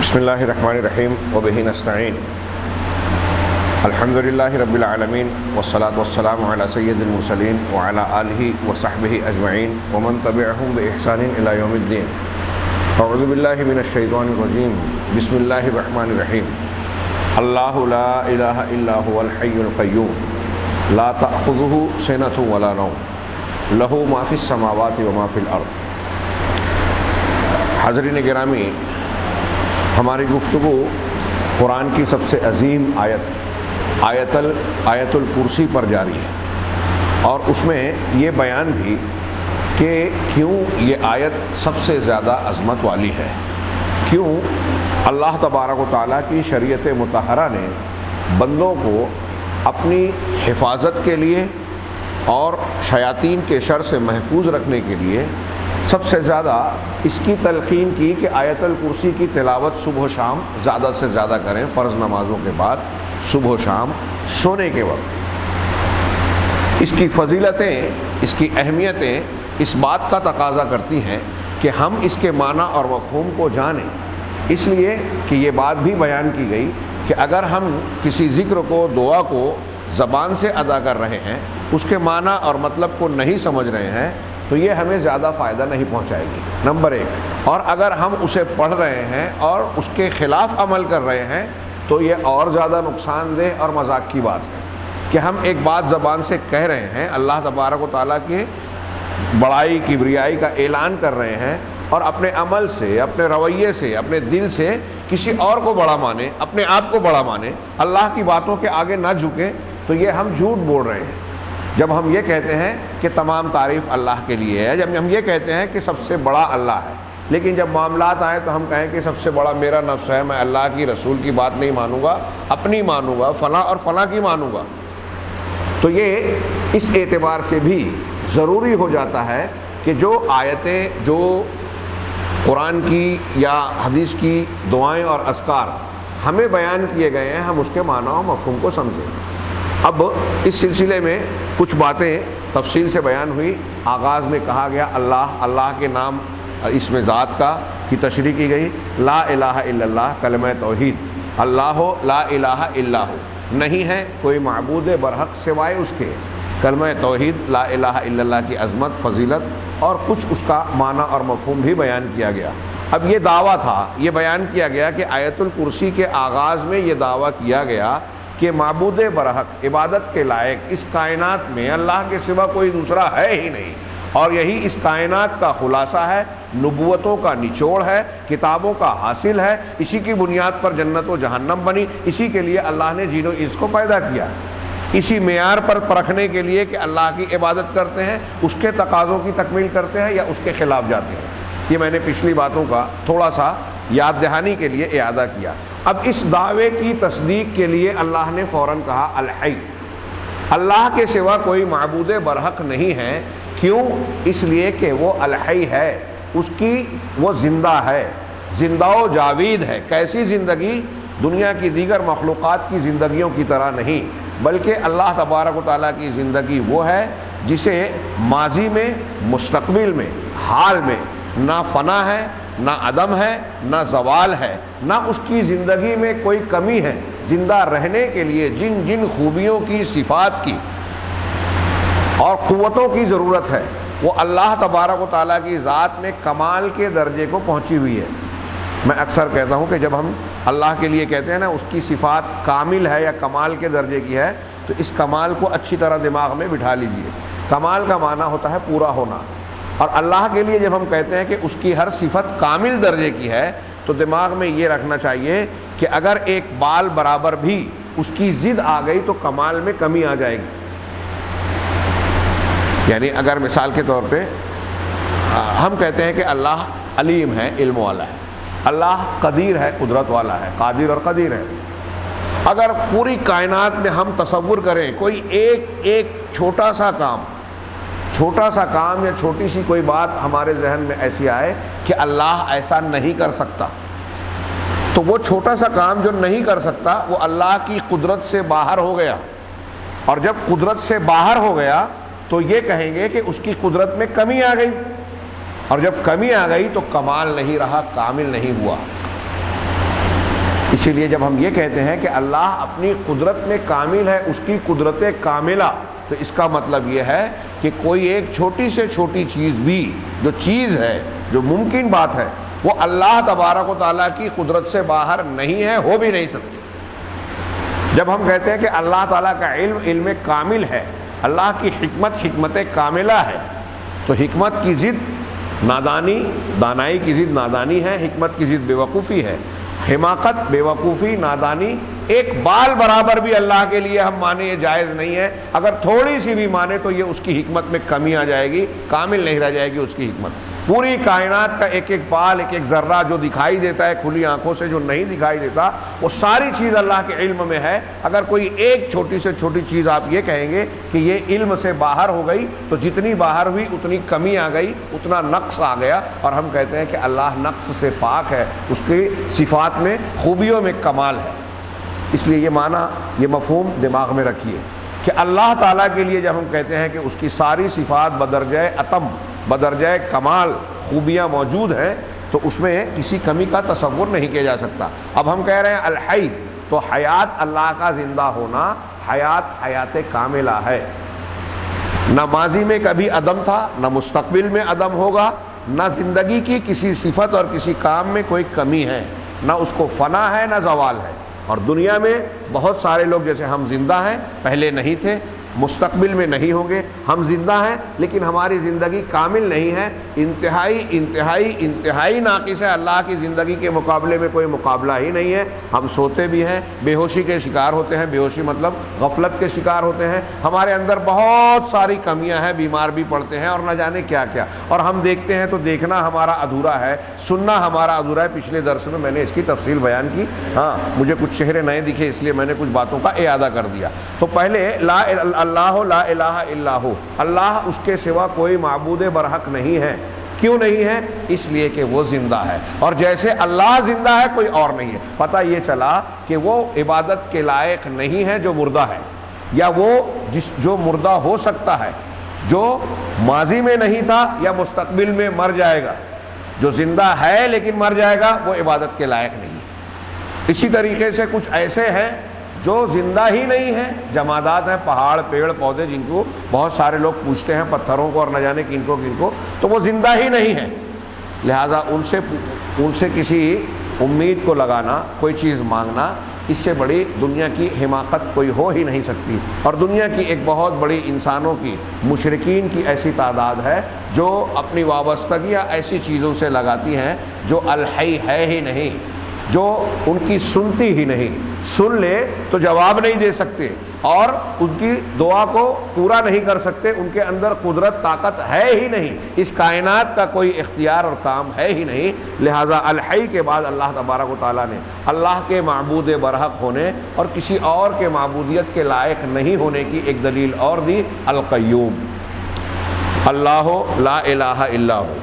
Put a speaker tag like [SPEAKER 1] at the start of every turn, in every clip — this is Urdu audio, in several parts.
[SPEAKER 1] بسم اللہ الرحمن الرحیم وبہ نستعین الحمدللہ رب العالمین والصلاة والسلام علی سید المرسلین وعلی آلہ وصحبہ اجمعین ومن تبعہم بإحسان الی یوم الدین. اعوذ باللہ من الشیطان الرجیم. بسم اللہ الرحمن الرحیم. اللہ لا الہ الا هو الحی القیوم لا تأخذہ سنۃ ولا نوم لہ ما فی السماوات وما فی الارض. حاضرین گرامی، ہماری گفتگو قرآن کی سب سے عظیم آیت الکرسی پر جاری ہے، اور اس میں یہ بیان بھی کہ کیوں یہ آیت سب سے زیادہ عظمت والی ہے، کیوں اللہ تبارک و تعالیٰ کی شریعت مطہرہ نے بندوں کو اپنی حفاظت کے لیے اور شیاطین کے شر سے محفوظ رکھنے کے لیے سب سے زیادہ اس کی تلقین کی کہ آیت الکرسی کی تلاوت صبح و شام زیادہ سے زیادہ کریں، فرض نمازوں کے بعد صبح و شام سونے کے وقت. اس کی فضیلتیں، اس کی اہمیتیں اس بات کا تقاضا کرتی ہیں کہ ہم اس کے معنی اور مفہوم کو جانیں. اس لیے کہ یہ بات بھی بیان کی گئی کہ اگر ہم کسی ذکر کو، دعا کو زبان سے ادا کر رہے ہیں، اس کے معنی اور مطلب کو نہیں سمجھ رہے ہیں تو یہ ہمیں زیادہ فائدہ نہیں پہنچائے گی، نمبر ایک. اور اگر ہم اسے پڑھ رہے ہیں اور اس کے خلاف عمل کر رہے ہیں تو یہ اور زیادہ نقصان دہ اور مذاق کی بات ہے کہ ہم ایک بات زبان سے کہہ رہے ہیں، اللہ تبارک و تعالیٰ کے بڑائی کبریائی کا اعلان کر رہے ہیں، اور اپنے عمل سے، اپنے رویے سے، اپنے دل سے کسی اور کو بڑا مانے، اپنے آپ کو بڑا مانے، اللہ کی باتوں کے آگے نہ جھکیں، تو یہ ہم جھوٹ بول رہے ہیں. جب ہم یہ کہتے ہیں کہ تمام تعریف اللہ کے لیے ہے، جب ہم یہ کہتے ہیں کہ سب سے بڑا اللہ ہے، لیکن جب معاملات آئیں تو ہم کہیں کہ سب سے بڑا میرا نفس ہے، میں اللہ کی رسول کی بات نہیں مانوں گا، اپنی مانوں گا، فلاں اور فلاں کی مانوں گا، تو یہ اس اعتبار سے بھی ضروری ہو جاتا ہے کہ جو آیتیں، جو قرآن کی یا حدیث کی دعائیں اور اذکار ہمیں بیان کیے گئے ہیں، ہم اس کے معنی و مفہوم کو سمجھیں. اب اس سلسلے میں کچھ باتیں تفصیل سے بیان ہوئی. آغاز میں کہا گیا اللہ کے نام، اس میں ذات کا کی تشریح کی گئی. لا الہ الا اللہ، کلمہ توحید. اللہ لا الہ الا ہو، نہیں ہے کوئی معبود برحق سوائے اس کے. کلمہ توحید، لا الہ الا اللہ کی عظمت، فضیلت اور کچھ اس کا معنی اور مفہوم بھی بیان کیا گیا. اب یہ دعویٰ تھا، یہ بیان کیا گیا کہ آیت الکرسی کے آغاز میں یہ دعویٰ کیا گیا کہ معبود برحق، عبادت کے لائق اس کائنات میں اللہ کے سوا کوئی دوسرا ہے ہی نہیں، اور یہی اس کائنات کا خلاصہ ہے، نبوتوں کا نچوڑ ہے، کتابوں کا حاصل ہے. اسی کی بنیاد پر جنت و جہنم بنی، اسی کے لیے اللہ نے جن و انس کو پیدا کیا. اسی معیار پر پرکھنے کے لیے کہ اللہ کی عبادت کرتے ہیں، اس کے تقاضوں کی تکمیل کرتے ہیں یا اس کے خلاف جاتے ہیں. یہ میں نے پچھلی باتوں کا تھوڑا سا یاد دہانی کے لیے اعادہ کیا. اب اس دعوے کی تصدیق کے لیے اللہ نے فوراً کہا الحی، اللہ کے سوا کوئی معبود برحق نہیں ہے. کیوں؟ اس لیے کہ وہ الحی ہے، اس کی وہ زندہ ہے، زندہ و جاوید ہے. کیسی زندگی؟ دنیا کی دیگر مخلوقات کی زندگیوں کی طرح نہیں، بلکہ اللہ تبارک و تعالیٰ کی زندگی وہ ہے جسے ماضی میں، مستقبل میں، حال میں نہ فنا ہے، نہ عدم ہے، نہ زوال ہے، نہ اس کی زندگی میں کوئی کمی ہے. زندہ رہنے کے لیے جن جن خوبیوں کی، صفات کی اور قوتوں کی ضرورت ہے، وہ اللہ تبارک و تعالیٰ کی ذات میں کمال کے درجے کو پہنچی ہوئی ہے. میں اکثر کہتا ہوں کہ جب ہم اللہ کے لیے کہتے ہیں نا اس کی صفات کامل ہے یا کمال کے درجے کی ہے، تو اس کمال کو اچھی طرح دماغ میں بٹھا لیجئے. کمال کا معنی ہوتا ہے پورا ہونا، اور اللہ کے لیے جب ہم کہتے ہیں کہ اس کی ہر صفت کامل درجے کی ہے، تو دماغ میں یہ رکھنا چاہیے کہ اگر ایک بال برابر بھی اس کی ضد آ گئی تو کمال میں کمی آ جائے گی. یعنی اگر مثال کے طور پہ ہم کہتے ہیں کہ اللہ علیم ہے، علم والا ہے، اللہ قدیر ہے، قدرت والا ہے، قادر اور قدیر ہے. اگر پوری کائنات میں ہم تصور کریں کوئی ایک چھوٹا سا کام یا چھوٹی سی کوئی بات ہمارے ذہن میں ایسی آئے کہ اللہ ایسا نہیں کر سکتا، تو وہ چھوٹا سا کام جو نہیں کر سکتا وہ اللہ کی قدرت سے باہر ہو گیا. اور جب قدرت سے باہر ہو گیا تو یہ کہیں گے کہ اس کی قدرت میں کمی آ گئی، اور جب کمی آ گئی تو کمال نہیں رہا، کامل نہیں ہوا. اسی لیے جب ہم یہ کہتے ہیں کہ اللہ اپنی قدرت میں کامل ہے، اس کی قدرت کاملہ، تو اس کا مطلب یہ ہے کہ کوئی ایک چھوٹی سے چھوٹی چیز بھی جو چیز ہے، جو ممکن بات ہے، وہ اللہ تبارک و تعالیٰ کی قدرت سے باہر نہیں ہے، ہو بھی نہیں سکتی۔ جب ہم کہتے ہیں کہ اللہ تعالیٰ کا علم علم کامل ہے، اللہ کی حکمت حکمت کاملہ ہے، تو حکمت کی ضد نادانی، دانائی کی ضد نادانی ہے، حکمت کی ضد بیوقوفی ہے۔ حماقت، بیوقوفی، نادانی ایک بال برابر بھی اللہ کے لیے ہم مانے یہ جائز نہیں ہے۔ اگر تھوڑی سی بھی مانے تو یہ اس کی حکمت میں کمی آ جائے گی، کامل نہیں رہ جائے گی اس کی حکمت۔ پوری کائنات کا ایک ایک بال، ایک ایک ذرہ جو دکھائی دیتا ہے کھلی آنکھوں سے، جو نہیں دکھائی دیتا، وہ ساری چیز اللہ کے علم میں ہے۔ اگر کوئی ایک چھوٹی سے چھوٹی چیز آپ یہ کہیں گے کہ یہ علم سے باہر ہو گئی، تو جتنی باہر ہوئی اتنی کمی آ گئی، اتنا نقص آ گیا۔ اور ہم کہتے ہیں کہ اللہ نقص سے پاک ہے، اس کی صفات میں، خوبیوں میں کمال ہے۔ اس لیے یہ معنی، یہ مفہوم دماغ میں رکھیے کہ اللہ تعالیٰ کے لیے جب ہم کہتے ہیں کہ اس کی ساری صفات بدرجہ اتم، بدرجہ کمال خوبیاں موجود ہیں، تو اس میں کسی کمی کا تصور نہیں کیا جا سکتا۔ اب ہم کہہ رہے ہیں الحی، تو حیات، اللہ کا زندہ ہونا، حیات حیات کاملہ ہے۔ نہ ماضی میں کبھی عدم تھا، نہ مستقبل میں عدم ہوگا، نہ زندگی کی کسی صفت اور کسی کام میں کوئی کمی ہے، نہ اس کو فنا ہے نہ زوال ہے۔ اور دنیا میں بہت سارے لوگ جیسے ہم زندہ ہیں، پہلے نہیں تھے، مستقبل میں نہیں ہوں گے۔ ہم زندہ ہیں لیکن ہماری زندگی کامل نہیں ہے، انتہائی انتہائی انتہائی ناقص ہے، اللہ کی زندگی کے مقابلے میں کوئی مقابلہ ہی نہیں ہے۔ ہم سوتے بھی ہیں، بے ہوشی کے شکار ہوتے ہیں، بے ہوشی مطلب غفلت کے شکار ہوتے ہیں، ہمارے اندر بہت ساری کمیاں ہیں، بیمار بھی پڑتے ہیں اور نہ جانے کیا کیا، اور ہم دیکھتے ہیں تو دیکھنا ہمارا ادھورا ہے، سننا ہمارا ادھورا ہے۔ پچھلے درس میں نے اس کی تفصیل بیان کی، ہاں مجھے کچھ چہرے نئے دکھے اس لیے میں نے کچھ باتوں کا اعادہ کر دیا۔ تو پہلے اللہ لا الہ الا ہو، اللہ اس کے سوا کوئی معبود برحق نہیں ہے۔ کیوں نہیں ہے؟ اس لیے کہ وہ زندہ ہے، اور جیسے اللہ زندہ ہے کوئی اور نہیں ہے۔ پتہ یہ چلا کہ وہ عبادت کے لائق نہیں ہے جو مردہ ہے، یا وہ جو مردہ ہو سکتا ہے، جو ماضی میں نہیں تھا یا مستقبل میں مر جائے گا۔ جو زندہ ہے لیکن مر جائے گا وہ عبادت کے لائق نہیں ہے۔ اسی طریقے سے کچھ ایسے ہیں جو زندہ ہی نہیں ہیں، جمادات ہیں، پہاڑ، پیڑ، پودے، جن کو بہت سارے لوگ پوچھتے ہیں، پتھروں کو اور نہ جانے کن کو، تو وہ زندہ ہی نہیں ہیں۔ لہٰذا ان سے کسی امید کو لگانا، کوئی چیز مانگنا، اس سے بڑی دنیا کی حماقت کوئی ہو ہی نہیں سکتی۔ اور دنیا کی ایک بہت بڑی انسانوں کی، مشرکین کی ایسی تعداد ہے جو اپنی وابستگیاں ایسی چیزوں سے لگاتی ہیں جو الحی ہے ہی نہیں، جو ان کی سنتی ہی نہیں، سن لے تو جواب نہیں دے سکتے اور ان کی دعا کو پورا نہیں کر سکتے، ان کے اندر قدرت طاقت ہے ہی نہیں، اس کائنات کا کوئی اختیار اور کام ہے ہی نہیں۔ لہٰذا الحی کے بعد اللہ تبارک و تعالیٰ نے اللہ کے معبود برحق ہونے اور کسی اور کے معبودیت کے لائق نہیں ہونے کی ایک دلیل اور دی، القیوم، اللہ لا الہ الا ہو،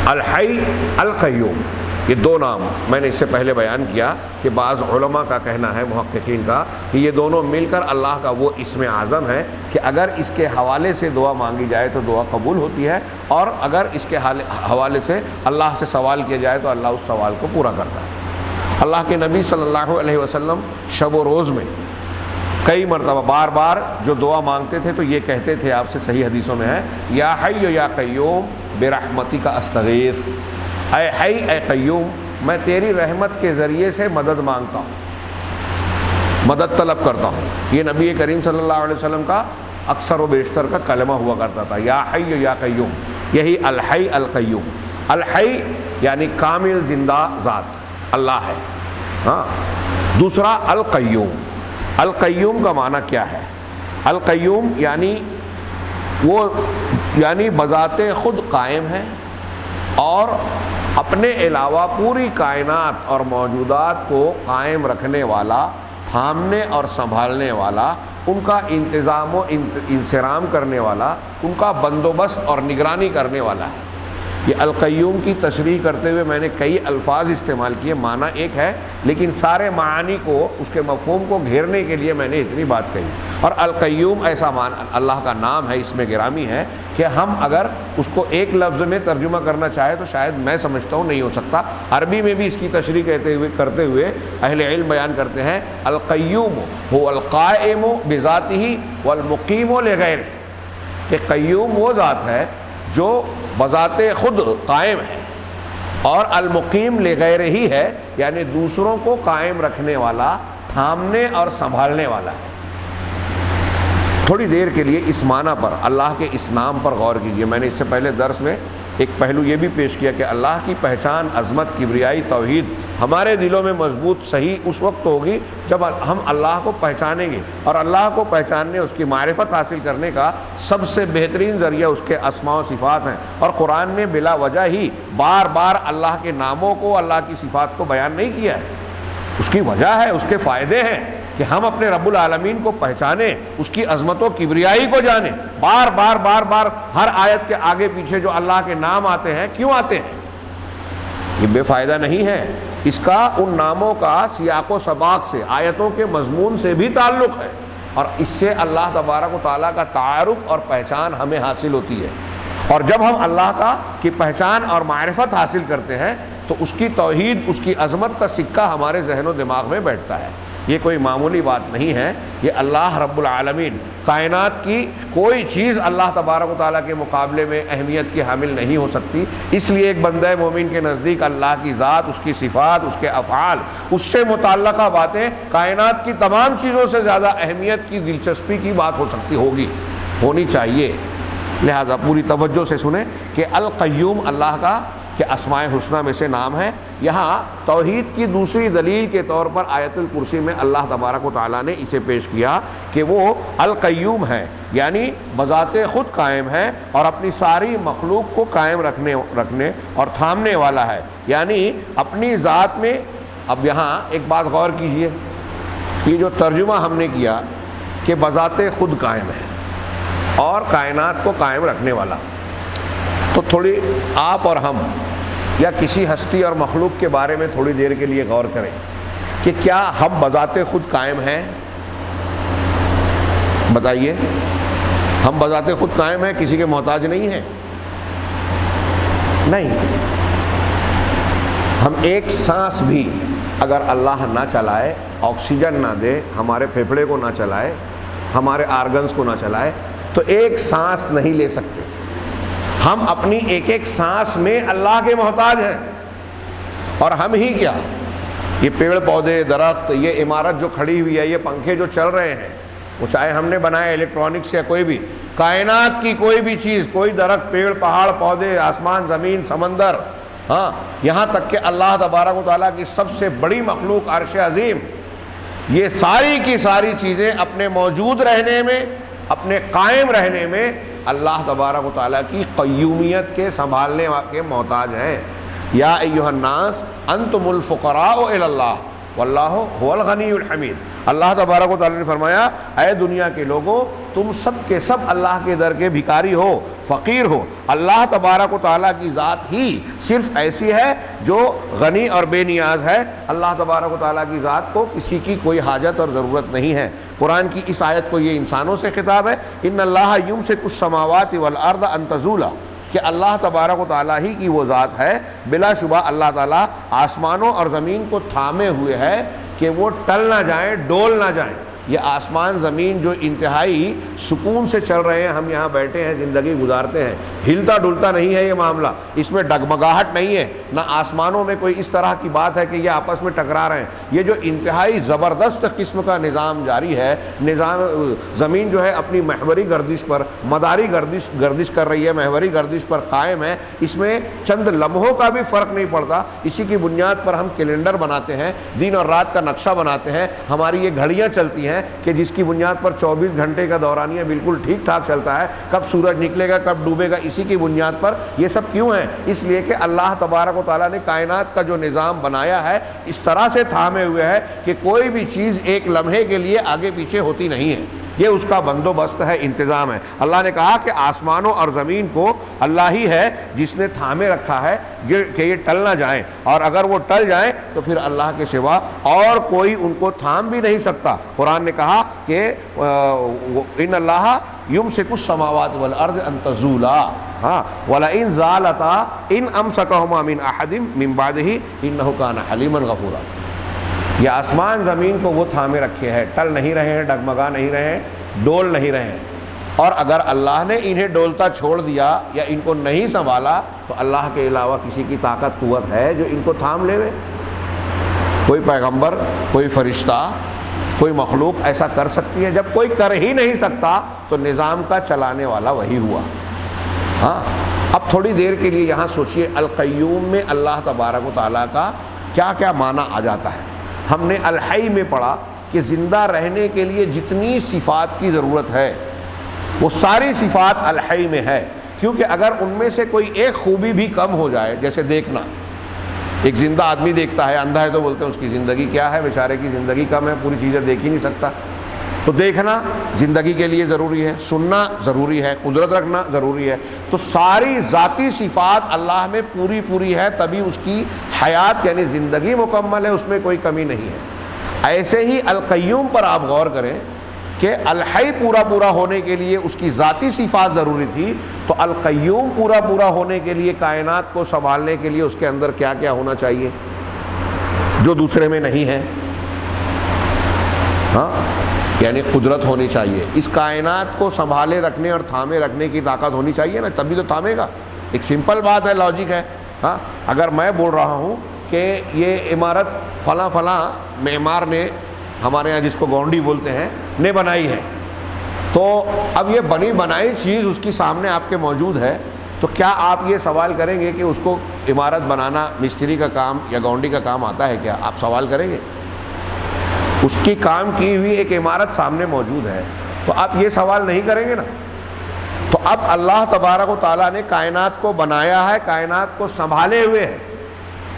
[SPEAKER 1] الحی، القیوم۔ یہ دو نام میں نے اس سے پہلے بیان کیا کہ بعض علماء کا کہنا ہے، محققین کا، کہ یہ دونوں مل کر اللہ کا وہ اسم اعظم ہے کہ اگر اس کے حوالے سے دعا مانگی جائے تو دعا قبول ہوتی ہے، اور اگر اس کے حوالے سے اللہ سے سوال کیا جائے تو اللہ اس سوال کو پورا کرتا ہے۔ اللہ کے نبی صلی اللہ علیہ وسلم شب و روز میں کئی مرتبہ بار بار جو دعا مانگتے تھے تو یہ کہتے تھے، آپ سے صحیح حدیثوں میں ہے، یا حی یا قیوم برحمتک استغیث، اے حی اے قیوم، میں تیری رحمت کے ذریعے سے مدد مانگتا ہوں، مدد طلب کرتا ہوں۔ یہ نبی کریم صلی اللہ علیہ وسلم کا اکثر و بیشتر کا کلمہ ہوا کرتا تھا، یا حی یا قیوم، یہی الحی القیوم۔ الحی یعنی کامل زندہ ذات اللہ ہے، ہاں۔ دوسرا القیوم، القیوم کا معنی کیا ہے؟ القیوم یعنی بذات خود قائم ہے اور اپنے علاوہ پوری کائنات اور موجودات کو قائم رکھنے والا، تھامنے اور سنبھالنے والا، ان کا انتظام و انصرام کرنے والا، ان کا بندوبست اور نگرانی کرنے والا ہے۔ یہ القیوم کی تشریح کرتے ہوئے میں نے کئی الفاظ استعمال کیے، معنی ایک ہے لیکن سارے معانی کو، اس کے مفہوم کو گھیرنے کے لیے میں نے اتنی بات کہی۔ اور القیوم ایسا اللہ کا نام ہے، اس میں گرامی ہے کہ ہم اگر اس کو ایک لفظ میں ترجمہ کرنا چاہے تو شاید میں سمجھتا ہوں نہیں ہو سکتا۔ عربی میں بھی اس کی تشریح کرتے ہوئے اہل علم بیان کرتے ہیں القیوم هو القائم بذاتہ والمقیم لغیرہ، کہ قیوم وہ ذات ہے جو بذات خود قائم ہے اور المقیم لغیرہ ہی ہے، یعنی دوسروں کو قائم رکھنے والا، تھامنے اور سنبھالنے والا ہے۔ تھوڑی دیر کے لیے اس معنی پر، اللہ کے اس نام پر غور کیجیے۔ میں نے اس سے پہلے درس میں ایک پہلو یہ بھی پیش کیا کہ اللہ کی پہچان، عظمت، کبریائی، توحید ہمارے دلوں میں مضبوط صحیح اس وقت ہوگی جب ہم اللہ کو پہچانیں گے، اور اللہ کو پہچاننے، اس کی معرفت حاصل کرنے کا سب سے بہترین ذریعہ اس کے اسماء و صفات ہیں۔ اور قرآن نے بلا وجہ ہی بار بار اللہ کے ناموں کو، اللہ کی صفات کو بیان نہیں کیا ہے، اس کی وجہ ہے، اس کے فائدے ہیں کہ ہم اپنے رب العالمین کو پہچانیں، اس کی عظمت و کبریائی کو جانیں۔ بار بار ہر آیت کے آگے پیچھے جو اللہ کے نام آتے ہیں، کیوں آتے ہیں؟ یہ بے فائدہ نہیں ہے، اس کا ان ناموں کا سیاق و سباق سے، آیتوں کے مضمون سے بھی تعلق ہے، اور اس سے اللہ تبارک و تعالیٰ کا تعارف اور پہچان ہمیں حاصل ہوتی ہے۔ اور جب ہم اللہ کی پہچان اور معرفت حاصل کرتے ہیں تو اس کی توحید، اس کی عظمت کا سکہ ہمارے ذہن و دماغ میں بیٹھتا ہے۔ یہ کوئی معمولی بات نہیں ہے، یہ اللہ رب العالمین، کائنات کی کوئی چیز اللہ تبارک و تعالیٰ کے مقابلے میں اہمیت کی حامل نہیں ہو سکتی۔ اس لیے ایک بندہ مومن کے نزدیک اللہ کی ذات، اس کی صفات، اس کے افعال، اس سے متعلقہ باتیں کائنات کی تمام چیزوں سے زیادہ اہمیت کی، دلچسپی کی بات ہونی چاہیے۔ لہذا پوری توجہ سے سنیں کہ القیوم اللہ کا کہ اسماء حسنہ میں سے نام ہے۔ یہاں توحید کی دوسری دلیل کے طور پر آیت الکرسی میں اللہ تبارک و تعالیٰ نے اسے پیش کیا کہ وہ القیوم ہے، یعنی بذات خود قائم ہے اور اپنی ساری مخلوق کو قائم رکھنے اور تھامنے والا ہے، یعنی اپنی ذات میں۔ اب یہاں ایک بات غور کیجئے، یہ جو ترجمہ ہم نے کیا کہ بذات خود قائم ہے اور کائنات کو قائم رکھنے والا، تو تھوڑی آپ اور ہم یا کسی ہستی اور مخلوق کے بارے میں تھوڑی دیر کے لیے غور کریں کہ کیا ہم بذات خود قائم ہیں؟ بتائیے، ہم بذات خود قائم ہیں، کسی کے محتاج نہیں ہیں؟ نہیں۔ ہم ایک سانس بھی اگر اللہ نہ چلائے، آکسیجن نہ دے، ہمارے پھیپھڑے کو نہ چلائے، ہمارے آرگنز کو نہ چلائے، تو ایک سانس نہیں لے سکتے۔ ہم اپنی ایک ایک سانس میں اللہ کے محتاج ہیں، اور ہم ہی کیا، یہ پیڑ پودے، درخت، یہ عمارت جو کھڑی ہوئی ہے، یہ پنکھے جو چل رہے ہیں، وہ چاہے ہم نے بنائے الیکٹرانکس یا کوئی بھی، کائنات کی کوئی بھی چیز، کوئی درخت، پیڑ، پہاڑ، پودے، آسمان، زمین، سمندر، ہاں یہاں تک کہ اللہ تبارک و تعالیٰ کی سب سے بڑی مخلوق عرش عظیم، یہ ساری کی ساری چیزیں اپنے موجود رہنے میں، اپنے قائم رہنے میں اللہ تبارک و تعالیٰ کی قیومیت کے سنبھالنے کے محتاج ہیں۔ یا ایھا الناس انتم الفقراء الی اللہ واللہ هو الغنی الحمید۔ اللہ تبارک و تعالیٰ نے فرمایا، اے دنیا کے لوگوں، تم سب کے سب اللہ کے در کے بھکاری ہو، فقیر ہو۔ اللہ تبارک و تعالیٰ کی ذات ہی صرف ایسی ہے جو غنی اور بے نیاز ہے۔ اللہ تبارک و تعالیٰ کی ذات کو کسی کی کوئی حاجت اور ضرورت نہیں ہے۔ قرآن کی اس آیت کو یہ انسانوں سے خطاب ہے، ان اللہ یمسک السماوات والارض ان تزولا، کہ اللہ تبارک و تعالیٰ ہی کی وہ ذات ہے، بلا شبہ اللہ تعالیٰ آسمانوں اور زمین کو تھامے ہوئے ہے کہ وہ ٹل نہ جائیں، ڈول نہ جائیں۔ یہ آسمان زمین جو انتہائی سکون سے چل رہے ہیں، ہم یہاں بیٹھے ہیں، زندگی گزارتے ہیں، ہلتا ڈلتا نہیں ہے یہ معاملہ، اس میں ڈگمگاہٹ نہیں ہے، نہ آسمانوں میں کوئی اس طرح کی بات ہے کہ یہ آپس میں ٹکرا رہے ہیں۔ یہ جو انتہائی زبردست قسم کا نظام جاری ہے، نظام زمین جو ہے اپنی محوری گردش پر، مداری گردش کر رہی ہے، محوری گردش پر قائم ہے، اس میں چند لمحوں کا بھی فرق نہیں پڑتا۔ اسی کی بنیاد پر ہم کیلنڈر بناتے ہیں، دن اور رات کا نقشہ بناتے ہیں، ہماری یہ گھڑیاں چلتی ہیں کہ جس کی بنیاد پر 24 گھنٹے کا دورانیہ بالکل ٹھیک ٹھاک چلتا ہے، کب سورج نکلے گا، کب ڈوبے گا، اسی کی بنیاد پر یہ سب کیوں ہیں؟ اس لیے کہ اللہ تبارک و تعالیٰ نے کائنات کا جو نظام بنایا ہے اس طرح سے تھامے ہوئے ہے کہ کوئی بھی چیز ایک لمحے کے لیے آگے پیچھے ہوتی نہیں ہے۔ یہ اس کا بندوبست ہے، انتظام ہے۔ اللہ نے کہا کہ آسمانوں اور زمین کو اللہ ہی ہے جس نے تھامے رکھا ہے کہ یہ ٹل نہ جائیں، اور اگر وہ ٹل جائیں تو پھر اللہ کے سوا اور کوئی ان کو تھام بھی نہیں سکتا۔ قرآن نے کہا کہ ان اللہ یمسک السماوات والارض ان تزولا، وَلَئِن زَالَتَا إِنْ أَمْسَكَهُمَا مِنْ أَحَدٍ مِّن بَعْدِهِ إِنَّهُ كَانَ حَلِيمًا غَفُورًا۔ یہ آسمان زمین کو وہ تھامے رکھے ہیں، ٹل نہیں رہے ہیں، ڈگمگا نہیں رہے ہیں، ڈول نہیں رہے ہیں، اور اگر اللہ نے انہیں ڈولتا چھوڑ دیا یا ان کو نہیں سنبھالا تو اللہ کے علاوہ کسی کی طاقت قوت ہے جو ان کو تھام لے؟ کوئی پیغمبر، کوئی فرشتہ، کوئی مخلوق ایسا کر سکتی ہے؟ جب کوئی کر ہی نہیں سکتا تو نظام کا چلانے والا وہی ہوا۔ ہاں، اب تھوڑی دیر کے لیے یہاں سوچئے القیوم میں اللہ تبارک و تعالیٰ کا کیا کیا معنی آ جاتا ہے۔ ہم نے الحی میں پڑھا کہ زندہ رہنے کے لیے جتنی صفات کی ضرورت ہے وہ ساری صفات الحی میں ہے، کیونکہ اگر ان میں سے کوئی ایک خوبی بھی کم ہو جائے، جیسے دیکھنا، ایک زندہ آدمی دیکھتا ہے، اندھا ہے تو بولتے ہیں اس کی زندگی کیا ہے، بیچارے کی زندگی کم ہے، پوری چیزیں دیکھ ہی نہیں سکتا۔ تو دیکھنا زندگی کے لیے ضروری ہے، سننا ضروری ہے، قدرت رکھنا ضروری ہے، تو ساری ذاتی صفات اللہ میں پوری پوری ہے، تبھی اس کی حیات یعنی زندگی مکمل ہے، اس میں کوئی کمی نہیں ہے۔ ایسے ہی القیوم پر آپ غور کریں کہ الحی پورا پورا ہونے کے لیے اس کی ذاتی صفات ضروری تھی، تو القیوم پورا پورا ہونے کے لیے، کائنات کو سنبھالنے کے لیے اس کے اندر کیا کیا ہونا چاہیے جو دوسرے میں نہیں ہے؟ ہاں، یعنی قدرت ہونی چاہیے، اس کائنات کو سنبھالے رکھنے اور تھامے رکھنے کی طاقت ہونی چاہیے نا، تبھی تو تھامے گا۔ ایک سمپل بات ہے، لاجک ہے۔ ہاں، اگر میں بول رہا ہوں کہ یہ عمارت فلاں فلاں معمار نے، ہمارے ہاں جس کو گونڈی بولتے ہیں، نے بنائی ہے، تو اب یہ بنی بنائی چیز اس کی سامنے آپ کے موجود ہے، تو کیا آپ یہ سوال کریں گے کہ اس کو عمارت بنانا مستری کا کام یا گونڈی کا کام آتا ہے کیا؟ آپ سوال کریں گے؟ اس کی کام کی ہوئی ایک عمارت سامنے موجود ہے، تو آپ یہ سوال نہیں کریں گے نا۔ تو اب اللہ تبارک و تعالیٰ نے کائنات کو بنایا ہے، کائنات کو سنبھالے ہوئے ہے،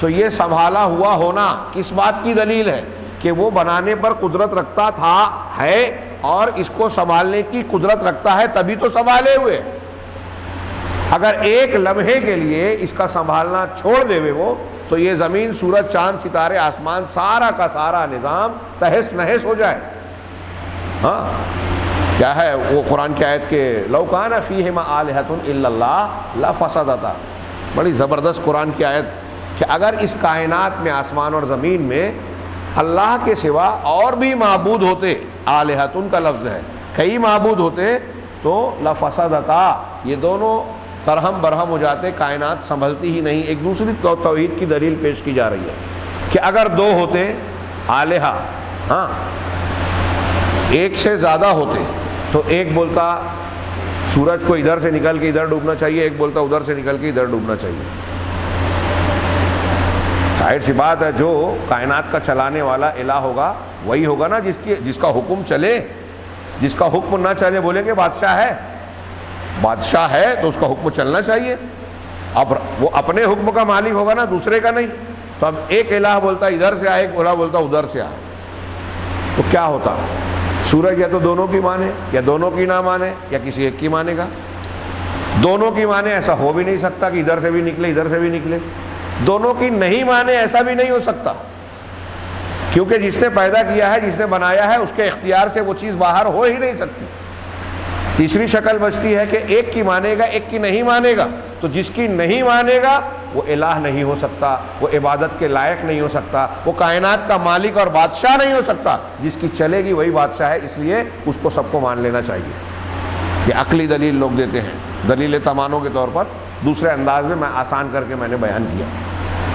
[SPEAKER 1] تو یہ سنبھالا ہوا ہونا کس بات کی دلیل ہے؟ کہ وہ بنانے پر قدرت رکھتا تھا، ہے، اور اس کو سنبھالنے کی قدرت رکھتا ہے، تبھی تو سنبھالے ہوئے۔ اگر ایک لمحے کے لیے اس کا سنبھالنا چھوڑ دے وہ، تو یہ زمین، سورج، چاند، ستارے، آسمان، سارا کا سارا نظام تہس نہس ہو جائے۔ ہاں، کیا ہے وہ قرآن کی آیت کہ لو کان فیہما آلہۃ الا اللہ لفسدتا، بڑی زبردست قرآن کی آیت کہ اگر اس کائنات میں، آسمان اور زمین میں اللہ کے سوا اور بھی معبود ہوتے، آلہۃ کا لفظ ہے، کئی معبود ہوتے، تو لفسدتا، یہ دونوں ترہم برہم ہو جاتے، کائنات سنبھلتی ہی نہیں۔ ایک دوسری توحید کی دلیل پیش کی جا رہی ہے کہ اگر دو ہوتے آلہہ، ہاں، ایک سے زیادہ ہوتے، تو ایک بولتا سورج کو ادھر سے نکل کے ادھر ڈوبنا چاہیے، ایک بولتا ادھر سے نکل کے ادھر ڈوبنا چاہیے۔ ظاہر سی بات ہے، جو کائنات کا چلانے والا الہ ہوگا وہی ہوگا نا جس کا حکم چلے، جس کا حکم نہ چلے بولیں گے بادشاہ ہے، بادشاہ ہے تو اس کا حکم چلنا چاہیے۔ اب وہ اپنے حکم کا مالک ہوگا نا، دوسرے کا نہیں، تو اب ایک الہ بولتا ادھر سے آئے، ایک الہ بولتا ادھر سے آئے، تو کیا ہوتا؟ سورج یا تو دونوں کی مانے، یا دونوں کی نہ مانے، یا کسی ایک کی مانے گا۔ دونوں کی مانے ایسا ہو بھی نہیں سکتا کہ ادھر سے بھی نکلے ادھر سے بھی نکلے، دونوں کی نہیں مانے ایسا بھی نہیں ہو سکتا، کیونکہ جس نے پیدا کیا ہے، جس نے بنایا ہے، اس کے اختیار سے وہ چیز باہر ہو ہی نہیں سکتی۔ تیسری شکل بچتی ہے کہ ایک کی مانے گا، ایک کی نہیں مانے گا، تو جس کی نہیں مانے گا وہ الہ نہیں ہو سکتا، وہ عبادت کے لائق نہیں ہو سکتا، وہ کائنات کا مالک اور بادشاہ نہیں ہو سکتا۔ جس کی چلے گی وہی بادشاہ ہے، اس لیے اس کو سب کو مان لینا چاہیے۔ یہ عقلی دلیل لوگ دیتے ہیں، دلیل تمانوں کے طور پر، دوسرے انداز میں میں آسان کر کے میں نے بیان کیا۔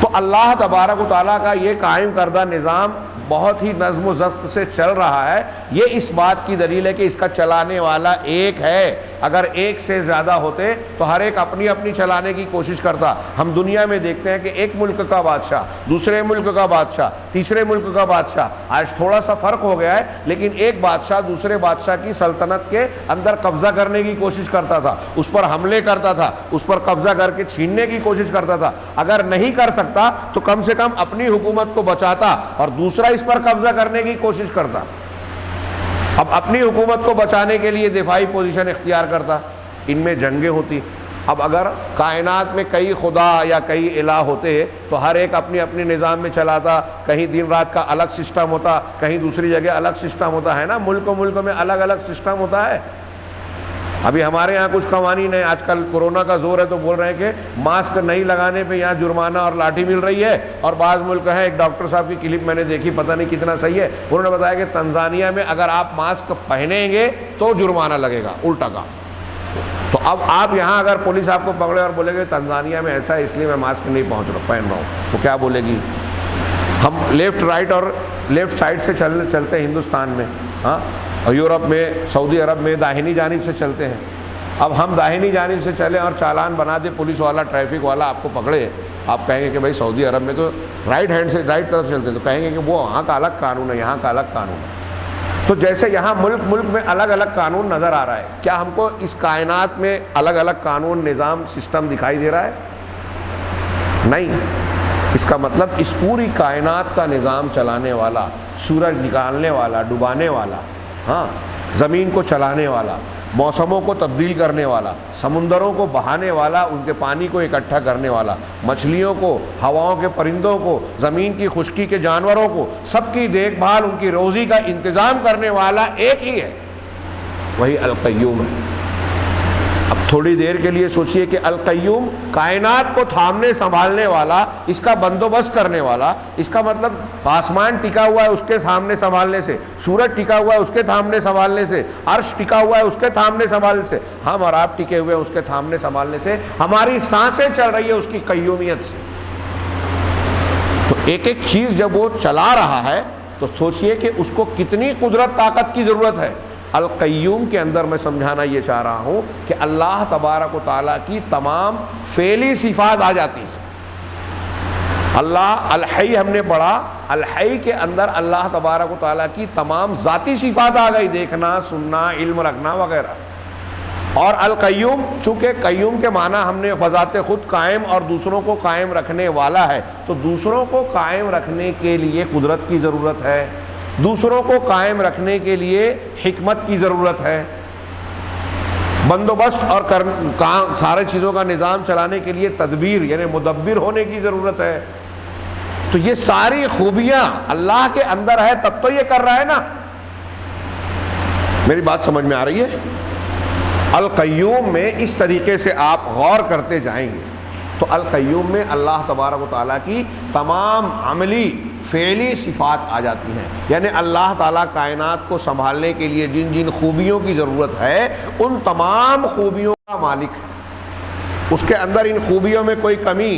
[SPEAKER 1] تو اللہ تبارک و تعالیٰ کا یہ قائم کردہ نظام بہت ہی نظم و ضبط سے چل رہا ہے، یہ اس بات کی دلیل ہے کہ اس کا چلانے والا ایک ہے۔ اگر ایک سے زیادہ ہوتے تو ہر ایک اپنی اپنی چلانے کی کوشش کرتا۔ ہم دنیا میں دیکھتے ہیں کہ ایک ملک کا بادشاہ، دوسرے ملک کا بادشاہ، تیسرے ملک کا بادشاہ، آج تھوڑا سا فرق ہو گیا ہے، لیکن ایک بادشاہ دوسرے بادشاہ کی سلطنت کے اندر قبضہ کرنے کی کوشش کرتا تھا، اس پر حملے کرتا تھا، اس پر قبضہ کر کے چھیننے کی کوشش کرتا تھا۔ اگر نہیں کر سکتا تو کم سے کم اپنی حکومت کو بچاتا اور دوسرا اس پر قبضہ کرنے کی کوشش کرتا۔ اب اپنی حکومت کو بچانے کے لیے دفاعی پوزیشن اختیار کرتا، ان میں جنگیں ہوتی۔ اب اگر کائنات میں کئی خدا یا کئی الہ ہوتے تو ہر ایک اپنی اپنی نظام میں چلاتا، کہیں دن رات کا الگ سسٹم ہوتا، کہیں دوسری جگہ الگ سسٹم ہوتا ہے نا، ملک میں الگ الگ سسٹم ہوتا ہے۔ ابھی ہمارے یہاں کچھ قوانین ہیں، آج کل کورونا کا زور ہے تو بول رہے ہیں کہ ماسک نہیں لگانے پہ یہاں جرمانہ اور لاٹھی مل رہی ہے، اور بعض ملک ہیں، ایک ڈاکٹر صاحب کی کلپ میں نے دیکھی، پتہ نہیں کتنا صحیح ہے، انہوں نے بتایا کہ تنزانیہ میں اگر آپ ماسک پہنیں گے تو جرمانہ لگے گا، الٹا کا۔ تو اب آپ یہاں اگر پولیس آپ کو پکڑے اور بولے گے تنزانیہ میں ایسا ہے اس لیے میں ماسک نہیں پہن رہا ہوں، تو کیا بولے گی؟ ہم لیفٹ رائٹ اور لیفٹ سائڈ سے چلتے ہیں ہندوستان میں، ہاں، اور یورپ میں، سعودی عرب میں داہنی جانب سے چلتے ہیں۔ اب ہم داہنی جانب سے چلیں اور چالان بنا دے، پولیس والا ٹریفک والا آپ کو پکڑے، آپ کہیں گے کہ بھائی سعودی عرب میں تو رائٹ ہینڈ سے رائٹ طرف چلتے ہیں، تو کہیں گے کہ وہ وہاں کا الگ قانون ہے، یہاں کا الگ قانون ہے۔ تو جیسے یہاں ملک میں الگ الگ قانون نظر آ رہا ہے، کیا ہم کو اس کائنات میں الگ الگ قانون، نظام، سسٹم دکھائی دے رہا ہے؟ نہیں۔ اس کا مطلب اس پوری کائنات کا نظام چلانے والا، سورج نکالنے والا، ڈبانے والا، ہاں، زمین کو چلانے والا، موسموں کو تبدیل کرنے والا، سمندروں کو بہانے والا، ان کے پانی کو اکٹھا کرنے والا، مچھلیوں کو، ہواؤں کے پرندوں کو، زمین کی خشکی کے جانوروں کو، سب کی دیکھ بھال، ان کی روزی کا انتظام کرنے والا ایک ہی ہے، وہی القیوم ہے۔ اب تھوڑی دیر کے لیے سوچئے کہ القیوم کائنات کو تھامنے سنبھالنے والا، اس کا بندوبست کرنے والا، اس کا مطلب آسمان ٹکا ہوا ہے اس کے سامنے سنبھالنے سے، سورج ٹکا ہوا ہے اس کے تھامنے سنبھالنے سے، عرش ٹکا ہوا ہے اس کے تھامنے سنبھالنے سے، ہم اور آپ ٹکے ہوئے ہیں اس کے تھامنے سنبھالنے سے، ہماری سانسیں چل رہی ہے اس کی قیومیت سے۔ تو ایک ایک چیز جب وہ چلا رہا ہے تو سوچئے کہ اس کو کتنی قدرت، طاقت کی ضرورت ہے۔ القیوم کے اندر میں سمجھانا یہ چاہ رہا ہوں کہ اللہ تبارک و تعالیٰ کی تمام فعلی صفات آ جاتی ہیں۔ اللہ الحی ہم نے پڑھا، الحی کے اندر اللہ تبارک و تعالیٰ کی تمام ذاتی صفات آ گئی، دیکھنا، سننا، علم رکھنا وغیرہ۔ اور القیوم، چونکہ قیوم کے معنی ہم نے بذات خود قائم اور دوسروں کو قائم رکھنے والا ہے، تو دوسروں کو قائم رکھنے کے لیے قدرت کی ضرورت ہے، دوسروں کو قائم رکھنے کے لیے حکمت کی ضرورت ہے، بندوبست اور سارے چیزوں کا نظام چلانے کے لیے تدبیر یعنی مدبر ہونے کی ضرورت ہے۔ تو یہ ساری خوبیاں اللہ کے اندر ہے، تب تو یہ کر رہا ہے نا۔ میری بات سمجھ میں آ رہی ہے؟ القیوم میں اس طریقے سے آپ غور کرتے جائیں گے تو القیوم میں اللہ تبارک و تعالیٰ کی تمام عملی، فعلی صفات آ جاتی ہیں، یعنی اللہ تعالیٰ کائنات کو سنبھالنے کے لیے جن جن خوبیوں کی ضرورت ہے ان تمام خوبیوں کا مالک ہے، اس کے اندر ان خوبیوں میں کوئی کمی،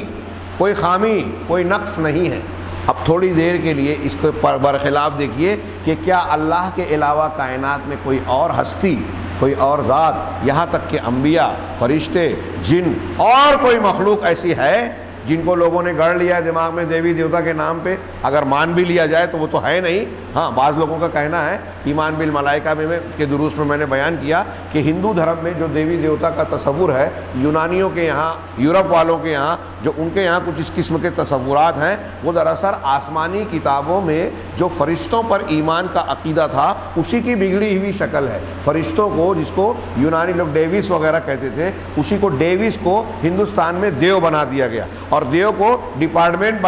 [SPEAKER 1] کوئی خامی، کوئی نقص نہیں ہے۔ اب تھوڑی دیر کے لیے اس کو برخلاف دیکھیے کہ کیا اللہ کے علاوہ کائنات میں کوئی اور ہستی، کوئی اور ذات، یہاں تک کہ انبیاء، فرشتے، جن اور کوئی مخلوق ایسی ہے جن کو لوگوں نے گڑھ لیا ہے دماغ میں دیوی دیوتا کے نام پہ؟ اگر مان بھی لیا جائے تو وہ تو ہے نہیں۔ ہاں، بعض لوگوں کا کہنا ہے، ایمان بالملائکہ میں کے دروس میں نے بیان کیا کہ ہندو دھرم میں جو دیوی دیوتا کا تصور ہے، یونانیوں کے یہاں، یورپ والوں کے یہاں، جو ان کے یہاں کچھ اس قسم کے تصورات ہیں، وہ دراصل آسمانی کتابوں میں جو فرشتوں پر ایمان کا عقیدہ تھا اسی کی بگڑی ہوئی شکل ہے۔ فرشتوں کو، جس کو یونانی لوگ ڈیوس وغیرہ کہتے تھے، اسی کو ڈیوس کو ہندوستان میں دیو بنا دیا گیا اور دیو کو ڈپارٹمنٹ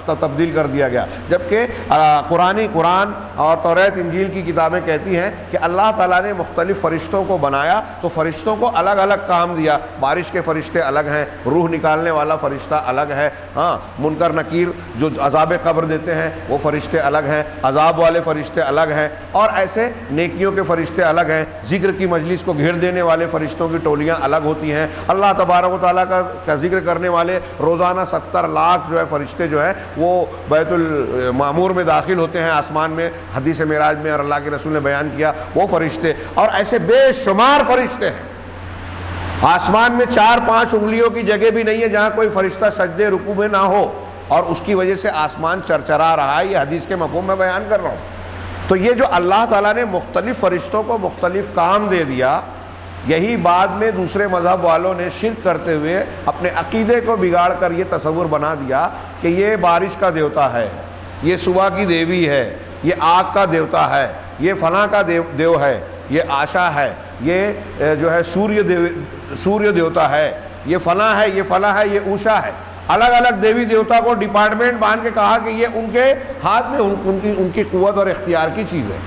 [SPEAKER 1] تبدیل کر دیا گیا، جبکہ قرآن اور توریت انجیل کی کتابیں کہتی ہیں کہ اللہ تعالیٰ نے مختلف فرشتوں کو بنایا تو فرشتوں کو الگ الگ کام دیا۔ بارش کے فرشتے الگ ہیں، روح نکالنے والا فرشتہ الگ ہے، ہاں، منکر نکیر جو عذاب قبر دیتے ہیں وہ فرشتے الگ ہیں، عذاب والے فرشتے الگ ہیں، اور ایسے نیکیوں کے فرشتے الگ ہیں، ذکر کی مجلس کو گھیر دینے والے فرشتوں کی ٹولیاں الگ ہوتی ہیں، اللہ تبارک و تعالیٰ کا ذکر کرنے والے روزانہ 70 لاکھ جو ہے فرشتے جو ہیں وہ بیت المعمور میں داخل ہوتے ہیں آسمان میں، حدیث معراج میں، اور اللہ کے رسول نے بیان کیا وہ فرشتے، اور ایسے بے شمار فرشتے ہیں۔ آسمان میں 4-5 انگلیوں کی جگہ بھی نہیں ہے جہاں کوئی فرشتہ سجدے رکوع میں نہ ہو، اور اس کی وجہ سے آسمان چرچرا رہا ہے۔ یہ حدیث کے مفہوم میں بیان کر رہا ہوں۔ تو یہ جو اللہ تعالیٰ نے مختلف فرشتوں کو مختلف کام دے دیا، یہی بعد میں دوسرے مذہب والوں نے شرک کرتے ہوئے اپنے عقیدے کو بگاڑ کر یہ تصور بنا دیا کہ یہ بارش کا دیوتا ہے، یہ صبح کی دیوی ہے، یہ آگ کا دیوتا ہے، یہ فلاں کا دیو ہے، یہ آشا ہے، یہ جو ہے سوریہ دیوتا ہے، یہ فلاں ہے، یہ فلاں ہے، یہ اوشا ہے۔ الگ الگ دیوی دیوتا کو ڈپارٹمنٹ باندھ کے کہا کہ یہ ان کے ہاتھ میں ان کی قوت اور اختیار کی چیز ہے۔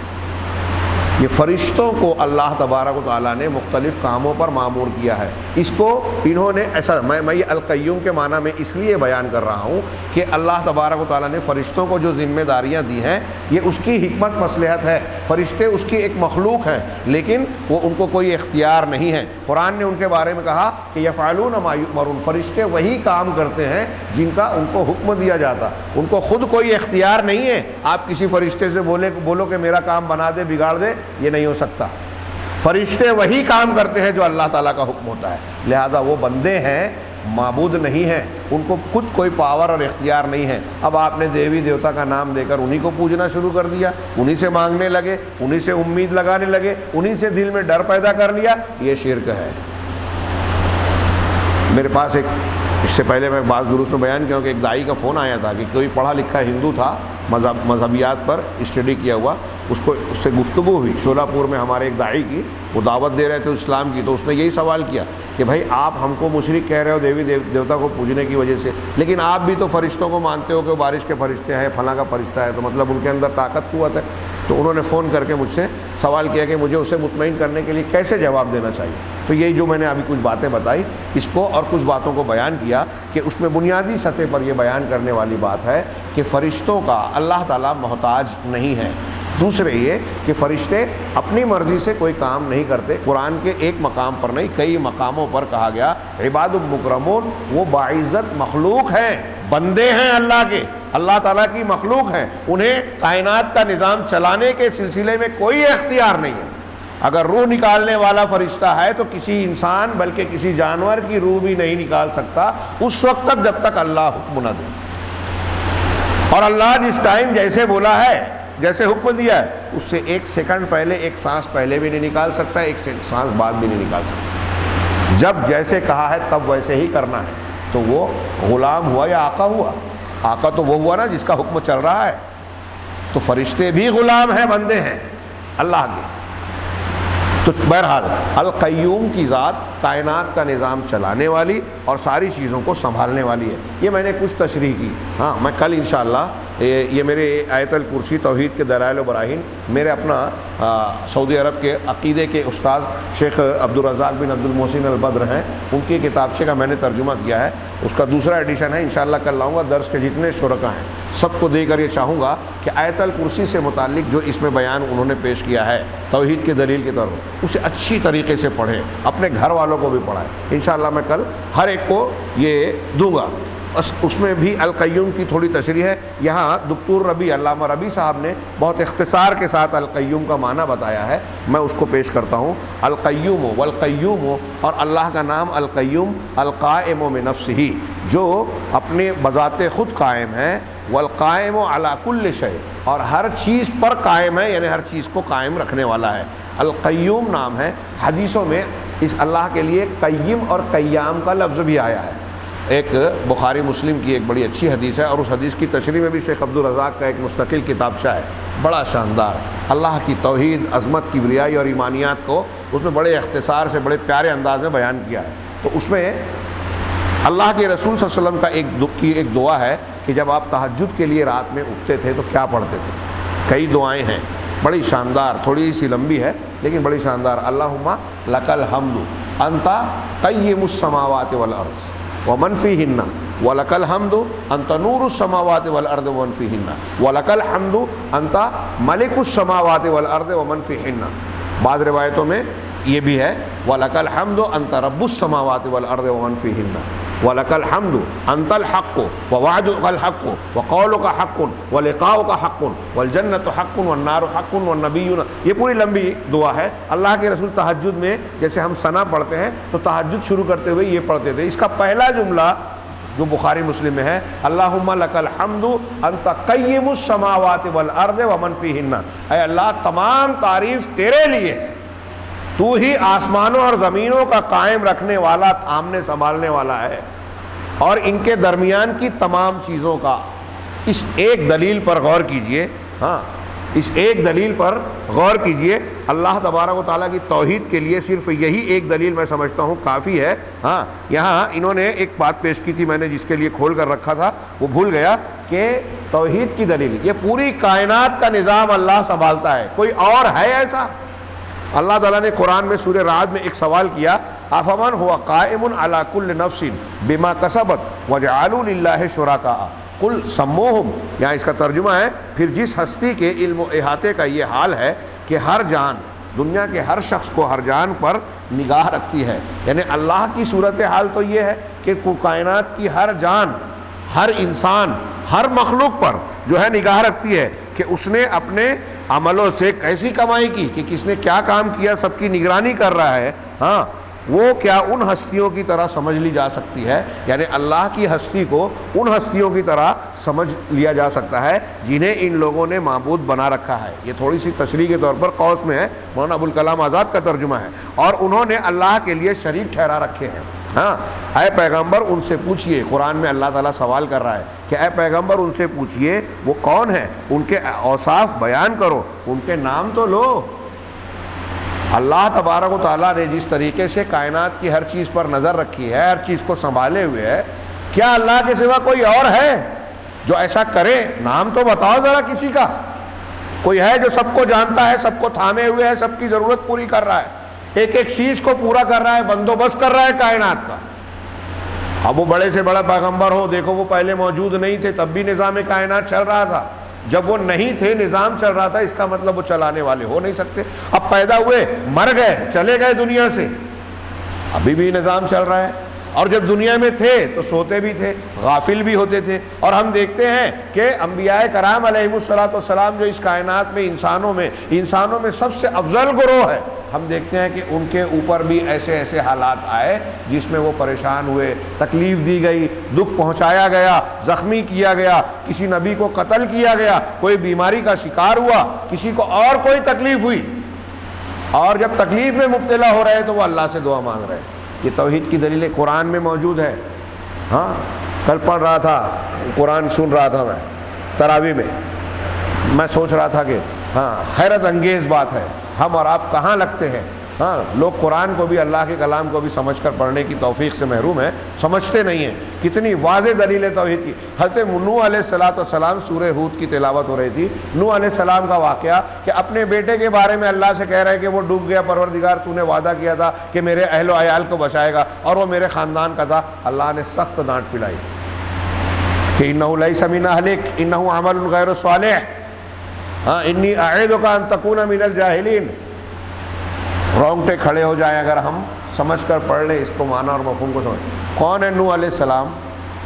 [SPEAKER 1] یہ فرشتوں کو اللہ تبارک و تعالیٰ نے مختلف کاموں پر مامور کیا ہے۔ اس کو انہوں نے ایسا، میں یہ القیوم کے معنی میں اس لیے بیان کر رہا ہوں کہ اللہ تبارک و تعالیٰ نے فرشتوں کو جو ذمہ داریاں دی ہیں یہ اس کی حکمت مصلحت ہے۔ فرشتے اس کی ایک مخلوق ہیں لیکن وہ ان کو کوئی اختیار نہیں ہے۔ قرآن نے ان کے بارے میں کہا کہ یفعلون ما یؤمرون، فرشتے وہی کام کرتے ہیں جن کا ان کو حکم دیا جاتا، ان کو خود کوئی اختیار نہیں ہے۔ آپ کسی فرشتے سے بولو کہ میرا کام بنا دے، بگاڑ دے، یہ نہیں ہو سکتا۔ فرشتے وہی کام کرتے ہیں جو اللہ تعالیٰ کا حکم ہوتا ہے، لہذا وہ بندے ہیں، معبود نہیں ہیں، ان کو خود کوئی پاور اور اختیار نہیں ہے۔ اب آپ نے دیوی دیوتا کا نام دے کر انہی کو پوجنا شروع کر دیا، انہی سے مانگنے لگے، انہی سے امید لگانے لگے، انہی سے دل میں ڈر پیدا کر لیا، یہ شرک ہے۔ میرے پاس اس سے پہلے میں بعض دروس میں بیان کیا کہ ایک داعی کا فون آیا تھا کہ کوئی پڑھا لکھا ہندو تھا، مذہبیات پر اسٹڈی کیا ہوا، اس سے گفتگو ہوئی شولہ پور میں ہمارے ایک داعی کی، وہ دعوت دے رہے تھے اسلام کی، تو اس نے یہی سوال کیا کہ بھائی آپ ہم کو مشرک کہہ رہے ہو دیوی دیوتا کو پوجنے کی وجہ سے، لیکن آپ بھی تو فرشتوں کو مانتے ہو کہ بارش کے فرشتے ہیں، فلاں کا فرشتہ ہے، تو مطلب ان کے اندر طاقت قوت ہے۔ تو انہوں نے فون کر کے مجھ سے سوال کیا کہ مجھے اسے مطمئن کرنے کے لیے کیسے جواب دینا چاہیے۔ تو یہی جو میں نے ابھی کچھ باتیں بتائی اس کو اور کچھ باتوں کو بیان کیا کہ اس میں بنیادی سطح پر یہ بیان کرنے والی بات ہے کہ فرشتوں کا اللہ تعالیٰ محتاج نہیں ہے۔ دوسرے یہ کہ فرشتے اپنی مرضی سے کوئی کام نہیں کرتے۔ قرآن کے ایک مقام پر نہیں، کئی مقاموں پر کہا گیا عباد مکرمون، وہ باعزت مخلوق ہیں، بندے ہیں اللہ کے، اللہ تعالیٰ کی مخلوق ہیں، انہیں کائنات کا نظام چلانے کے سلسلے میں کوئی اختیار نہیں ہے۔ اگر روح نکالنے والا فرشتہ ہے تو کسی انسان بلکہ کسی جانور کی روح بھی نہیں نکال سکتا اس وقت تک جب تک اللہ حکم نہ دے، اور اللہ جس ٹائم جیسے بولا ہے، جیسے حکم دیا ہے، اس سے ایک سیکنڈ پہلے، ایک سانس پہلے بھی نہیں نکال سکتا، ایک سانس بعد بھی نہیں نکال سکتا۔ جب جیسے کہا ہے تب ویسے ہی کرنا ہے۔ تو وہ غلام ہوا یا آقا ہوا؟ آقا تو وہ ہوا نا جس کا حکم چل رہا ہے۔ تو فرشتے بھی غلام ہیں، بندے ہیں اللہ کے۔ تو بہرحال القیوم کی ذات کائنات کا نظام چلانے والی اور ساری چیزوں کو سنبھالنے والی ہے۔ یہ میں نے کچھ تشریح کی۔ ہاں، میں کل انشاءاللہ یہ میرے آیت الکرسی توحید کے دلائل و براہین، میرے اپنا سعودی عرب کے عقیدے کے استاد شیخ عبدالرزاق بن عبد المحسن البدر ہیں، ان کی کتابچے کا میں نے ترجمہ کیا ہے، اس کا دوسرا ایڈیشن ہے، انشاءاللہ کل لاؤں گا۔ درس کے جتنے شرکاء ہیں سب کو دے کر یہ چاہوں گا کہ آیت الکرسی سے متعلق جو اس میں بیان انہوں نے پیش کیا ہے توحید کے دلیل کے طور پر، اسے اچھی طریقے سے پڑھیں، اپنے گھر والوں کو بھی پڑھائیں۔ انشاءاللہ میں کل ہر ایک کو یہ دوں گا۔ اس میں بھی القیوم کی تھوڑی تشریح ہے۔ یہاں دکتور ربیع، علامہ ربیع صاحب نے بہت اختصار کے ساتھ القیوم کا معنی بتایا ہے، میں اس کو پیش کرتا ہوں۔ القیوم والقیوم، اور اللہ کا نام القیوم، القائم من نفسہ، جو اپنے بذات خود قائم ہے، والقائم علی کل شیء، اور ہر چیز پر قائم ہے، یعنی ہر چیز کو قائم رکھنے والا ہے۔ القیوم نام ہے۔ حدیثوں میں اس اللہ کے لیے قیم اور قیام کا لفظ بھی آیا ہے۔ ایک بخاری مسلم کی ایک بڑی اچھی حدیث ہے، اور اس حدیث کی تشریح میں بھی شیخ عبدالرزاق کا ایک مستقل کتابچہ ہے، بڑا شاندار، اللہ کی توحید، عظمت، کبریائی اور ایمانیات کو اس میں بڑے اختصار سے، بڑے پیارے انداز میں بیان کیا ہے۔ تو اس میں اللہ کے رسول صلی اللہ علیہ وسلم کا ایک دعا ہے کہ جب آپ تہجد کے لیے رات میں اٹھتے تھے تو کیا پڑھتے تھے۔ کئی دعائیں ہیں، بڑی شاندار، تھوڑی سی لمبی ہے لیکن بڑی شاندار۔ اللہم لک الحمد انت قیم السماوات والارض ومن فیہن ولک الحمد انت نور السماوات والارض ومن فیہن ولک الحمد انت ملک السماوات والارض ومن فیہن۔ بعض روایتوں میں یہ بھی ہے وَلَكَ الْحَمْدُ أَنْتَ رَبُّ السَّمَاوَاتِ وَالْأَرْضِ وَمَنْ فِيهِنَّ وَلَكَ الْحَمْدُ أَنْتَ الْحَقُّ وَوَعْدُكَ الْحَقُّ وَقَوْلُكَ حَقٌّ وَلِقَاؤُكَ حَقٌّ وَالْجَنَّةُ حَقٌّ وَالنَّارُ حَقٌّ وَالنَّبِيُّونَ۔ یہ پوری لمبی دعا ہے۔ اللہ کے رسول تہجد میں جیسے ہم ثنا پڑھتے ہیں تو تہجد شروع کرتے ہوئے یہ پڑھتے تھے۔ اس کا پہلا جملہ جو بخاری مسلم میں ہے، اللہم لک الحمد انت قیم السماوات والارض ومن فیہن، اے اللہ تمام تعریف تیرے لیے ہے، تو ہی آسمانوں اور زمینوں کا قائم رکھنے والا، تھامنے سنبھالنے والا ہے، اور ان کے درمیان کی تمام چیزوں کا۔ اس ایک دلیل پر غور کیجئے۔ ہاں، اس ایک دلیل پر غور کیجئے. اللہ تبارک و تعالیٰ کی توحید کے لیے صرف یہی ایک دلیل میں سمجھتا ہوں کافی ہے. ہاں یہاں انہوں نے ایک بات پیش کی تھی، میں نے جس کے لیے کھول کر رکھا تھا وہ بھول گیا، کہ توحید کی دلیل، یہ پوری کائنات کا نظام اللہ سنبھالتا ہے، کوئی اور ہے ایسا؟ اللہ تعالیٰ نے قرآن میں سورہ رعد میں ایک سوال کیا، افمن هو قائم علی کل نفس بما کسبت وجعلوا للہ شرکاء قل سموہم. یہاں اس کا ترجمہ ہے، پھر جس ہستی کے علم و احاطے کا یہ حال ہے کہ ہر جان، دنیا کے ہر شخص کو ہر جان پر نگاہ رکھتی ہے. یعنی اللہ کی صورتحال تو یہ ہے کہ کائنات کی ہر جان، ہر انسان، ہر مخلوق پر جو ہے نگاہ رکھتی ہے کہ اس نے اپنے عملوں سے کیسی کمائی کی، کہ کس نے کیا کام کیا، سب کی نگرانی کر رہا ہے. ہاں وہ کیا ان ہستیوں کی طرح سمجھ لی جا سکتی ہے؟ یعنی اللہ کی ہستی کو ان ہستیوں کی طرح سمجھ لیا جا سکتا ہے جنہیں ان لوگوں نے معبود بنا رکھا ہے. یہ تھوڑی سی تشریح کے طور پر قوس میں ہے، مولانا ابوالکلام آزاد کا ترجمہ ہے. اور انہوں نے اللہ کے لیے شریک ٹھہرا رکھے ہیں. ہاں اے پیغمبر ان سے پوچھئے، قرآن میں اللہ تعالیٰ سوال کر رہا ہے کہ اے پیغمبر ان سے پوچھئے وہ کون ہیں، ان کے اوصاف بیان کرو، ان کے نام تو لو. اللہ تبارک و تعالیٰ نے جس طریقے سے کائنات کی ہر چیز پر نظر رکھی ہے، ہر چیز کو سنبھالے ہوئے ہے، کیا اللہ کے سوا کوئی اور ہے جو ایسا کرے؟ نام تو بتاؤ ذرا کسی کا. کوئی ہے جو سب کو جانتا ہے، سب کو تھامے ہوئے ہے، سب کی ضرورت پوری کر رہا ہے، ایک ایک چیز کو پورا کر رہا ہے، بندوبست کر رہا ہے کائنات کا. اب وہ بڑے سے بڑا پیغمبر ہو، دیکھو وہ پہلے موجود نہیں تھے تب بھی نظام کائنات چل رہا تھا. جب وہ نہیں تھے نظام چل رہا تھا، اس کا مطلب وہ چلانے والے ہو نہیں سکتے. اب پیدا ہوئے، مر گئے، چلے گئے دنیا سے، ابھی بھی نظام چل رہا ہے. اور جب دنیا میں تھے تو سوتے بھی تھے، غافل بھی ہوتے تھے. اور ہم دیکھتے ہیں کہ انبیاء کرام علیہم الصلوۃ والسلام جو اس کائنات میں انسانوں میں سب سے افضل گروہ ہے، ہم دیکھتے ہیں کہ ان کے اوپر بھی ایسے ایسے حالات آئے جس میں وہ پریشان ہوئے، تکلیف دی گئی، دکھ پہنچایا گیا، زخمی کیا گیا، کسی نبی کو قتل کیا گیا، کوئی بیماری کا شکار ہوا، کسی کو اور کوئی تکلیف ہوئی. اور جب تکلیف میں مبتلا ہو رہے تو وہ اللہ سے دعا مانگ رہے. یہ توحید کی دلیل قرآن میں موجود ہے. ہاں کل پڑھ رہا تھا، قرآن سن رہا تھا میں تراویح میں سوچ رہا تھا کہ ہاں حیرت انگیز بات ہے، ہم اور آپ کہاں لگتے ہیں. ہاں لوگ قرآن کو بھی، اللہ کے کلام کو بھی سمجھ کر پڑھنے کی توفیق سے محروم ہیں، سمجھتے نہیں ہیں. کتنی واضح دلیل ہے توحید کی. حضرت نوح علیہ السلام سورہ ہود کی تلاوت ہو رہی تھی. نوح علیہ السلام کا واقعہ کہ اپنے بیٹے کے بارے میں اللہ سے کہہ رہے ہیں کہ وہ ڈوب گیا، پروردگار تو نے وعدہ کیا تھا کہ میرے اہل و عیال کو بچائے گا، اور وہ میرے خاندان کا تھا. اللہ نے سخت ڈانٹ پلائی کہ انہ لیس من اہلک انہ عمل غیر صالح، ہاں انی اعیدک ان تکون من الجاہلین. رونگٹے کھڑے ہو جائیں اگر ہم سمجھ کر پڑھ لیں اس کو، معنی اور مفہوم کو سمجھ. کون ہے نوح علیہ السلام؟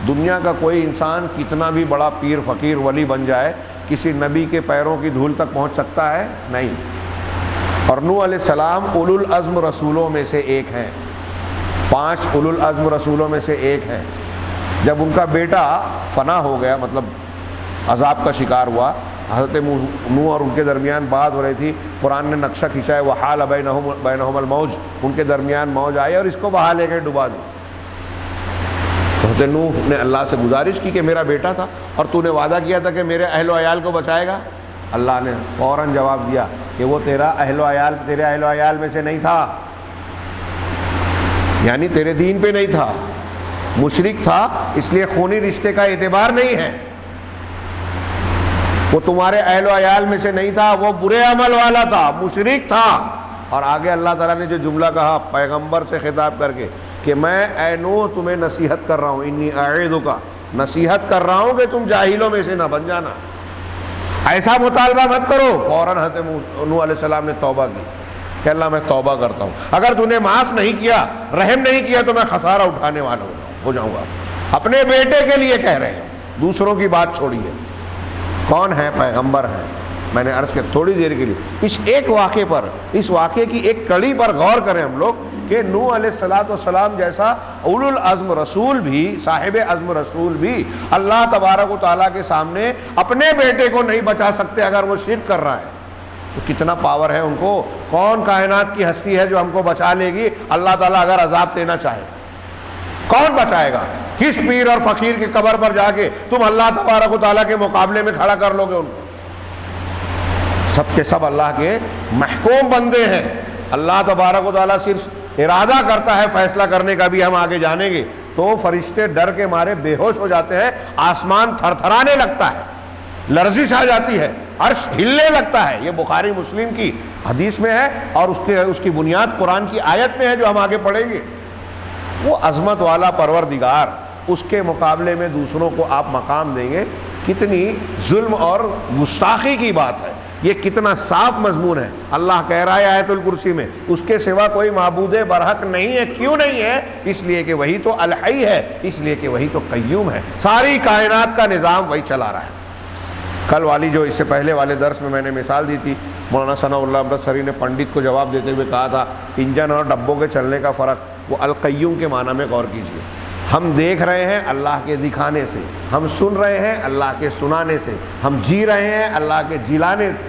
[SPEAKER 1] دنیا کا کوئی انسان کتنا بھی بڑا پیر فقیر ولی بن جائے، کسی نبی کے پیروں کی دھول تک پہنچ سکتا ہے؟ نہیں. اور نوح علیہ السلام اولو العزم رسولوں میں سے ایک ہیں، 5 اولو العزم رسولوں میں سے ایک ہیں. جب ان کا بیٹا فنا ہو گیا، مطلب عذاب کا شکار ہوا، حضرت نوح اور ان کے درمیان بات ہو رہی تھی، قرآن نے نقشہ کھینچا ہے وحال بینہم الموج، ان کے درمیان موج آئی اور اس کو بہا لے کے ڈبا دی. حضرت نوح نے اللہ سے گزارش کی کہ میرا بیٹا تھا اور تو نے وعدہ کیا تھا کہ میرے اہل و عیال کو بچائے گا. اللہ نے فوراً جواب دیا کہ وہ تیرے اہل و عیال میں سے نہیں تھا، یعنی تیرے دین پہ نہیں تھا، مشرک تھا، اس لیے خونی رشتے کا اعتبار نہیں ہے. وہ تمہارے اہل و عیال میں سے نہیں تھا، وہ برے عمل والا تھا، مشرک تھا. اور آگے اللہ تعالیٰ نے جو جملہ کہا پیغمبر سے خطاب کر کے کہ میں اے نوح تمہیں نصیحت کر رہا ہوں، انی اعیدک، نصیحت کر رہا ہوں کہ تم جاہلوں میں سے نہ بن جانا، ایسا مطالبہ مت کرو. فوراً حضرت نوح علیہ السلام نے توبہ کی کہ اللہ میں توبہ کرتا ہوں، اگر تو نے معاف نہیں کیا، رحم نہیں کیا تو میں خسارہ اٹھانے والا ہو جاؤں گا. اپنے بیٹے کے لیے کہہ رہے ہیں، دوسروں کی بات چھوڑیے. کون ہے؟ پیغمبر ہیں. میں نے عرض کیا تھوڑی دیر کے لیے اس ایک واقعے پر، اس واقعے کی ایک کڑی پر غور کریں ہم لوگ کہ نوح علیہ السلام جیسا اولو العزم رسول بھی، صاحب عزم رسول بھی اللہ تبارک و تعالیٰ کے سامنے اپنے بیٹے کو نہیں بچا سکتے اگر وہ شرک کر رہا ہے. تو کتنا پاور ہے ان کو. کون کائنات کی ہستی ہے جو ہم کو بچا لے گی اللہ تعالیٰ اگر عذاب دینا چاہے؟ کون بچائے گا؟ کس پیر اور فقیر کی قبر پر جا کے تم اللہ تبارک و تعالیٰ کے مقابلے میں کھڑا کر لو گے ان کو؟ سب کے سب اللہ کے محکوم بندے ہیں. اللہ تبارک و تعالیٰ صرف ارادہ کرتا ہے فیصلہ کرنے کا بھی ہم آگے جانیں گے تو فرشتے ڈر کے مارے بے ہوش ہو جاتے ہیں, آسمان تھر تھرانے لگتا ہے, لرزش آ جاتی ہے, عرش ہلنے لگتا ہے. یہ بخاری مسلم کی حدیث میں ہے اور اس کی بنیاد قرآن کی آیت میں ہے جو ہم آگے پڑھیں گے. وہ عظمت والا پروردگار, اس کے مقابلے میں دوسروں کو آپ مقام دیں گے, کتنی ظلم اور گستاخی کی بات ہے. یہ کتنا صاف مضمون ہے. اللہ کہہ رہا ہے آیت الکرسی میں اس کے سوا کوئی معبود برحق نہیں ہے. کیوں نہیں ہے؟ اس لیے کہ وہی تو الحی ہے, اس لیے کہ وہی تو قیوم ہے. ساری کائنات کا نظام وہی چلا رہا ہے. کل والی جو اس سے پہلے والے درس میں نے مثال دی تھی, مولانا ثناء اللہ امرتسری نے پنڈت کو جواب دیتے ہوئے کہا تھا انجن اور ڈبوں کے چلنے کا فرق, وہ القیوم کے معنی میں غور کیجیے. ہم دیکھ رہے ہیں اللہ کے دکھانے سے, ہم سن رہے ہیں اللہ کے سنانے سے, ہم جی رہے ہیں اللہ کے جلانے سے.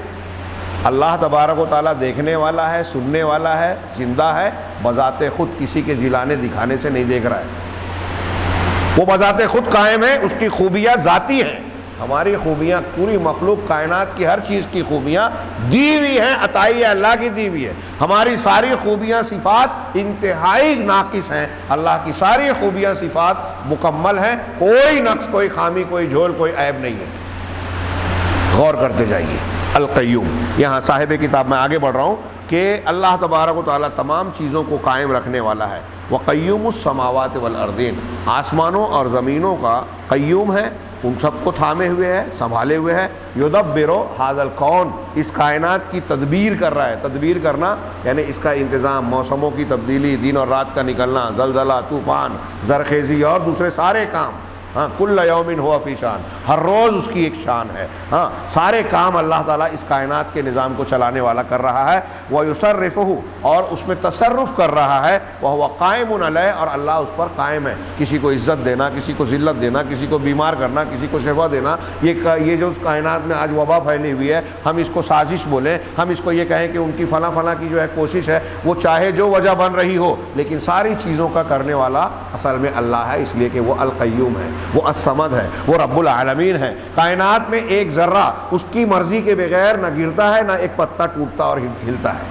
[SPEAKER 1] اللہ تبارک و تعالیٰ دیکھنے والا ہے, سننے والا ہے, زندہ ہے, بذات خود کسی کے جلانے دکھانے سے نہیں دیکھ رہا ہے. وہ بذات خود قائم ہے, اس کی خوبیاں ذاتی ہیں. ہماری خوبیاں, پوری مخلوق کائنات کی ہر چیز کی خوبیاں دی ہوئی ہیں, عطائی اللہ کی دی ہوئی ہے. ہماری ساری خوبیاں صفات انتہائی ناقص ہیں, اللہ کی ساری خوبیاں صفات مکمل ہیں, کوئی نقص, کوئی خامی, کوئی جھول, کوئی عیب نہیں ہے. غور کرتے جائیے. القیوم, یہاں صاحب کتاب میں آگے بڑھ رہا ہوں کہ اللہ تبارک و تعالیٰ تمام چیزوں کو قائم رکھنے والا ہے. وقیوم السماوات والارضین, آسمانوں اور زمینوں کا قیوم ہے, ان سب کو تھامے ہوئے ہے, سنبھالے ہوئے ہے. یدبر ھذا الکون, اس کائنات کی تدبیر کر رہا ہے. تدبیر کرنا یعنی اس کا انتظام, موسموں کی تبدیلی, دن اور رات کا نکلنا, زلزلہ, طوفان, زرخیزی اور دوسرے سارے کام. ہاں, کل یوم ہوا فی شان, ہر روز اس کی ایک شان ہے. ہاں, سارے کام اللہ تعالیٰ اس کائنات کے نظام کو چلانے والا کر رہا ہے. وَيُصَرِّفُهُ, اور اس میں تصرف کر رہا ہے. وَهُوَ قَائِمٌ عَلَيْهِ, اور اللہ اس پر قائم ہے. کسی کو عزت دینا, کسی کو ذلت دینا, کسی کو بیمار کرنا, کسی کو شفا دینا. یہ جو اس کائنات میں آج وبا پھیلی ہوئی ہے, ہم اس کو سازش بولیں, ہم اس کو یہ کہیں کہ ان کی فلاں فلاں کی جو ہے کوشش ہے, وہ چاہے جو وجہ بن رہی ہو, لیکن ساری چیزوں کا کرنے والا اصل میں اللہ ہے, اس لیے کہ وہ القیوم ہے, وہ الصمد ہے, وہ رب العالمین ہے. کائنات میں ایک ذرہ اس کی مرضی کے بغیر نہ گرتا ہے, نہ ایک پتا ٹوٹتا اور ہلتا ہے.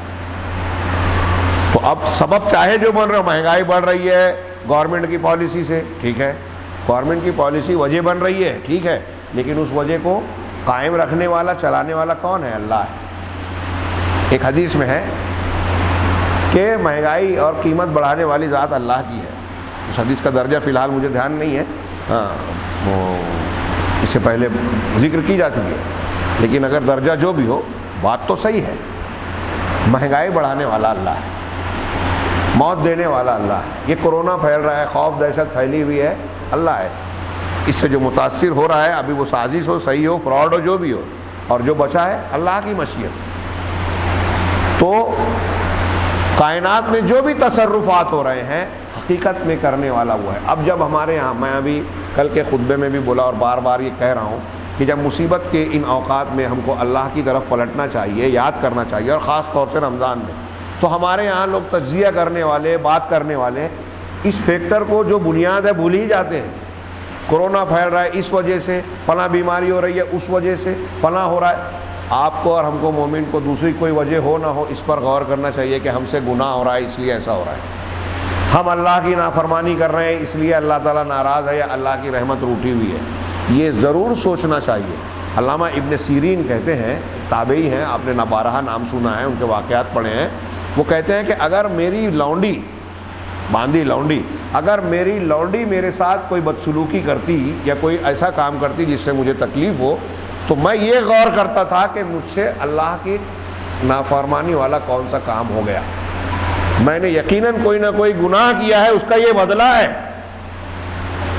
[SPEAKER 1] تو اب سبب چاہے جو بن رہا, مہنگائی بڑھ رہی ہے گورنمنٹ کی پالیسی سے, ٹھیک ہے, گورنمنٹ کی پالیسی وجہ بن رہی ہے, ٹھیک ہے, لیکن اس وجہ کو قائم رکھنے والا, چلانے والا کون ہے؟ اللہ ہے. ایک حدیث میں ہے کہ مہنگائی اور قیمت بڑھانے والی ذات اللہ کی ہے. اس حدیث کا درجہ فی الحال مجھے دھیان نہیں ہے, ہاں وہ اس سے پہلے ذکر کی جا چکی ہے, لیکن اگر درجہ جو بھی ہو, بات تو صحیح ہے. مہنگائی بڑھانے والا اللہ ہے, موت دینے والا اللہ ہے. یہ کورونا پھیل رہا ہے, خوف دہشت پھیلی ہوئی ہے, اللہ ہے. اس سے جو متاثر ہو رہا ہے, ابھی وہ سازش ہو, صحیح ہو, فراڈ ہو, جو بھی ہو, اور جو بچا ہے اللہ کی مشیت. تو کائنات میں جو بھی تصرفات ہو رہے ہیں حقیقت میں کرنے والا وہ ہے. اب جب ہمارے یہاں, میں ابھی کل کے خطبے میں بھی بولا اور بار بار یہ کہہ رہا ہوں کہ جب مصیبت کے ان اوقات میں ہم کو اللہ کی طرف پلٹنا چاہیے, یاد کرنا چاہیے, اور خاص طور سے رمضان میں, تو ہمارے یہاں لوگ تجزیہ کرنے والے, بات کرنے والے اس فیکٹر کو جو بنیاد ہے بھول ہی جاتے ہیں. کورونا پھیل رہا ہے اس وجہ سے, فلاں بیماری ہو رہی ہے اس وجہ سے, فلاں ہو رہا ہے. آپ کو اور ہم کو, مومن کو, دوسری کوئی وجہ ہو نہ ہو, اس پر غور کرنا چاہیے کہ ہم سے گناہ ہو رہا ہے اس لیے ایسا ہو رہا ہے, ہم اللہ کی نافرمانی کر رہے ہیں اس لیے اللہ تعالیٰ ناراض ہے یا اللہ کی رحمت روٹھی ہوئی ہے. یہ ضرور سوچنا چاہیے. علامہ ابن سیرین کہتے ہیں, تابعی ہیں, آپ نے بارہا نام سنا ہے, ان کے واقعات پڑھے ہیں. وہ کہتے ہیں کہ اگر میری لونڈی, باندھی لونڈی, اگر میری لونڈی میرے ساتھ کوئی بدسلوکی کرتی یا کوئی ایسا کام کرتی جس سے مجھے تکلیف ہو, تو میں یہ غور کرتا تھا کہ مجھ سے اللہ کی نافرمانی والا کون سا کام ہو گیا, میں نے یقیناً کوئی نہ کوئی گناہ کیا ہے, اس کا یہ بدلہ ہے.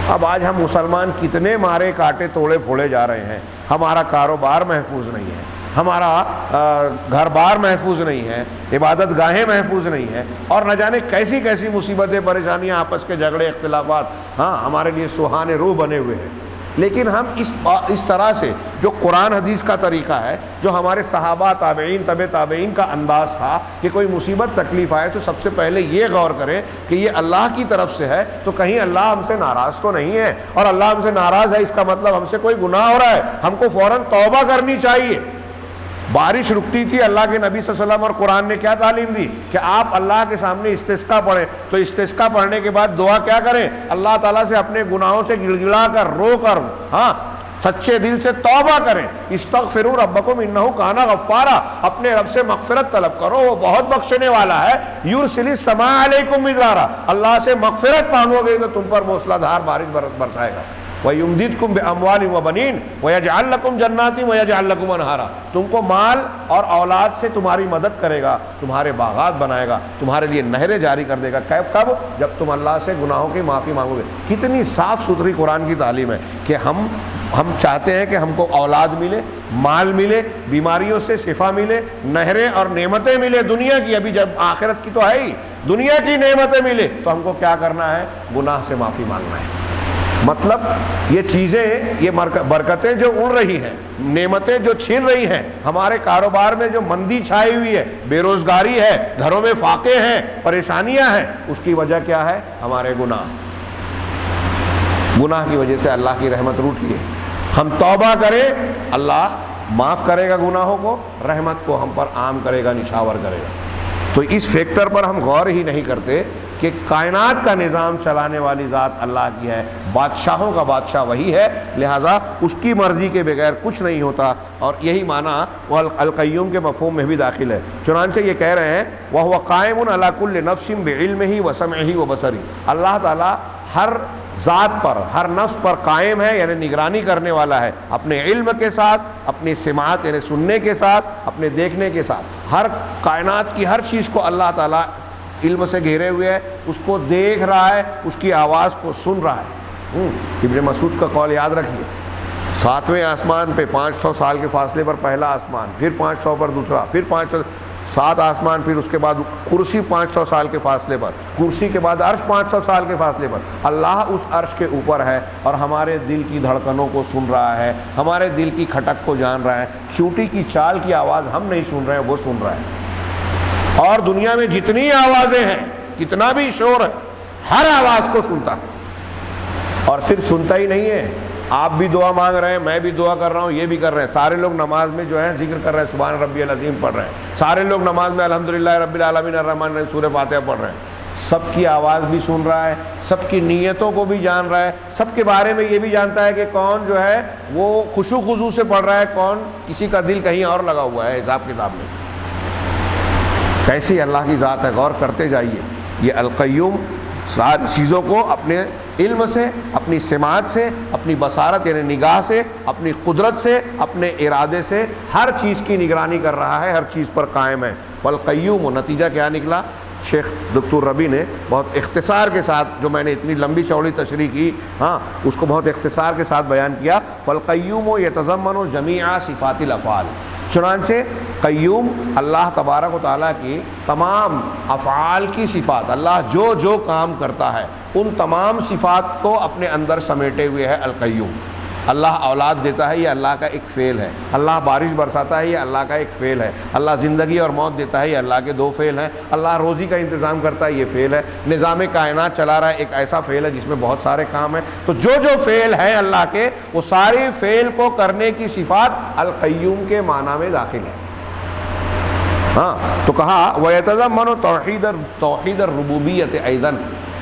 [SPEAKER 1] اب آج ہم مسلمان کتنے مارے کاٹے توڑے پھوڑے جا رہے ہیں. ہمارا کاروبار محفوظ نہیں ہے, ہمارا گھر بار محفوظ نہیں ہے, عبادت گاہیں محفوظ نہیں ہیں, اور نہ جانے کیسی کیسی مصیبتیں, پریشانیاں, آپس کے جھگڑے, اختلافات, ہاں ہمارے لیے سہانے روح بنے ہوئے ہیں. لیکن ہم اس طرح سے, جو قرآن حدیث کا طریقہ ہے, جو ہمارے صحابہ, تابعین, تبع تابعین کا انداز تھا کہ کوئی مصیبت تکلیف آئے تو سب سے پہلے یہ غور کریں کہ یہ اللہ کی طرف سے ہے, تو کہیں اللہ ہم سے ناراض تو نہیں ہے, اور اللہ ہم سے ناراض ہے اس کا مطلب ہم سے کوئی گناہ ہو رہا ہے, ہم کو فوراً توبہ کرنی چاہیے. بارش رکتی تھی، اللہ کے نبی صلی اللہ علیہ وسلم اور قرآن نے کیا تعلیم دی کہ آپ اللہ کے سامنے استسقا پڑھیں، تو استسقا پڑھنے کے بعد دعا کیا کریں؟ اللہ تعالیٰ سے اپنے گناہوں سے گڑ گڑا کر، رو کر، ہاں سچے دل سے توبہ کریں۔ استغفروا ربکم انہ کان غفارا، اپنے رب سے مغفرت طلب کرو، وہ بہت بخشنے والا ہے۔ یرسل السماء علیکم مدرارا، اللہ سے مغفرت مانگو گے تو تم پر موسلا دھار بارش برسائے گا۔ وَيُمْدِدْكُمْ بِأَمْوَالٍ وَبَنِينَ وَيَجْعَلْ لَكُمْ جَنَّاتٍ وَيَجْعَلْ لَكُمْ أَنْهَارًا، تم کو مال اور اولاد سے تمہاری مدد کرے گا، تمہارے باغات بنائے گا، تمہارے لیے نہریں جاری کر دے گا۔ کب؟ جب تم اللہ سے گناہوں کی معافی مانگو گے۔ کتنی صاف ستھری قرآن کی تعلیم ہے کہ ہم چاہتے ہیں کہ ہم کو اولاد ملے، مال ملے، بیماریوں سے شفا ملے، نہریں اور نعمتیں ملے دنیا کی، ابھی جب آخرت کی تو ہے ہی، دنیا کی نعمتیں ملے تو ہم کو کیا کرنا ہے؟ گناہ سے معافی مانگنا ہے۔ مطلب یہ چیزیں، یہ برکتیں جو اڑ رہی ہیں، نعمتیں جو چھن رہی ہیں، ہمارے کاروبار میں جو مندی چھائی ہوئی ہے، بے روزگاری ہے، گھروں میں فاقے ہیں، پریشانیاں ہیں، اس کی وجہ کیا ہے؟ ہمارے گناہ کی وجہ سے اللہ کی رحمت روٹھی ہے۔ ہم توبہ کریں، اللہ معاف کرے گا گناہوں کو، رحمت کو ہم پر عام کرے گا، نچھاور کرے گا۔ تو اس فیکٹر پر ہم غور ہی نہیں کرتے کہ کائنات کا نظام چلانے والی ذات اللہ کی ہے، بادشاہوں کا بادشاہ وہی ہے، لہذا اس کی مرضی کے بغیر کچھ نہیں ہوتا، اور یہی معنی وہ القیوم کے مفہوم میں بھی داخل ہے۔ چنانچہ یہ کہہ رہے ہیں وَهُوَ قَائِمٌ عَلَى كُلِّ نَفْسٍ بِعِلْمِهِ وَسَمْعِهِ وَبَصَرِهِ، اللہ تعالیٰ ہر ذات پر، ہر نفس پر قائم ہے، یعنی نگرانی کرنے والا ہے، اپنے علم کے ساتھ، اپنی سماعت یعنی سننے کے ساتھ، اپنے دیکھنے کے ساتھ، ہر کائنات کی ہر چیز کو اللہ تعالیٰ علم سے گھیرے ہوئے ہے، اس کو دیکھ رہا ہے، اس کی آواز کو سن رہا ہے۔ ابن مسعود کا قول یاد رکھیے، 7ویں آسمان پہ 500 سال کے فاصلے پر پہلا آسمان، پھر 500 پر دوسرا، پھر 500، 7 آسمان، پھر اس کے بعد کرسی 500 سال کے فاصلے پر، کرسی کے بعد عرش 500 سال کے فاصلے پر۔ اللہ اس عرش کے اوپر ہے اور ہمارے دل کی دھڑکنوں کو سن رہا ہے، ہمارے دل کی کھٹک کو جان رہا ہے، چیونٹی کی چال کی آواز ہم نہیں سن رہے ہیں، وہ سن رہا ہے۔ اور دنیا میں جتنی آوازیں ہیں، کتنا بھی شور ہے، ہر آواز کو سنتا ہے۔ اور صرف سنتا ہی نہیں ہے، آپ بھی دعا مانگ رہے ہیں، میں بھی دعا کر رہا ہوں، یہ بھی کر رہے ہیں، سارے لوگ نماز میں جو ہے ذکر کر رہے ہیں، سبحان ربی العظیم پڑھ رہے ہیں، سارے لوگ نماز میں الحمدللہ رب العالمین الرحمن الرحیم سورہ فاتحہ پڑھ رہے ہیں۔ سب کی آواز بھی سن رہا ہے، سب کی نیتوں کو بھی جان رہا ہے، سب کے بارے میں یہ بھی جانتا ہے کہ کون جو ہے وہ خشوع خضوع سے پڑھ رہا ہے، کون کسی کا دل کہیں اور لگا ہوا ہے حساب کتاب میں۔ کیسی اللہ کی ذات ہے، غور کرتے جائیے۔ یہ القیوم ساری چیزوں کو اپنے علم سے، اپنی سماعت سے، اپنی بصارت یعنی نگاہ سے، اپنی قدرت سے، اپنے ارادے سے ہر چیز کی نگرانی کر رہا ہے، ہر چیز پر قائم ہے۔ فالقیوم، نتیجہ کیا نکلا؟ شیخ دکتور ربی نے بہت اختصار کے ساتھ، جو میں نے اتنی لمبی چوڑی تشریح کی، اس کو بہت اختصار کے ساتھ بیان کیا۔ فالقیوم یتضمن جمیع صفات الافعال، چنانچہ قیوم اللہ تبارک و تعالیٰ کی تمام افعال کی صفات، اللہ جو جو کام کرتا ہے ان تمام صفات کو اپنے اندر سمیٹے ہوئے ہے القیوم۔ اللہ اولاد دیتا ہے، یہ اللہ کا ایک فعل ہے۔ اللہ بارش برساتا ہے، یہ اللہ کا ایک فعل ہے۔ اللہ زندگی اور موت دیتا ہے، یہ اللہ کے 2 فعل ہیں۔ اللہ روزی کا انتظام کرتا ہے، یہ فعل ہے۔ نظام کائنات چلا رہا ہے، ایک ایسا فعل ہے جس میں بہت سارے کام ہیں۔ تو جو جو فعل ہیں اللہ کے، وہ ساری فعل کو کرنے کی صفات القیوم کے معنی میں داخل ہے۔ تو کہا وَيَتَضَمَّنُ توحید الربوبیت ایضاً،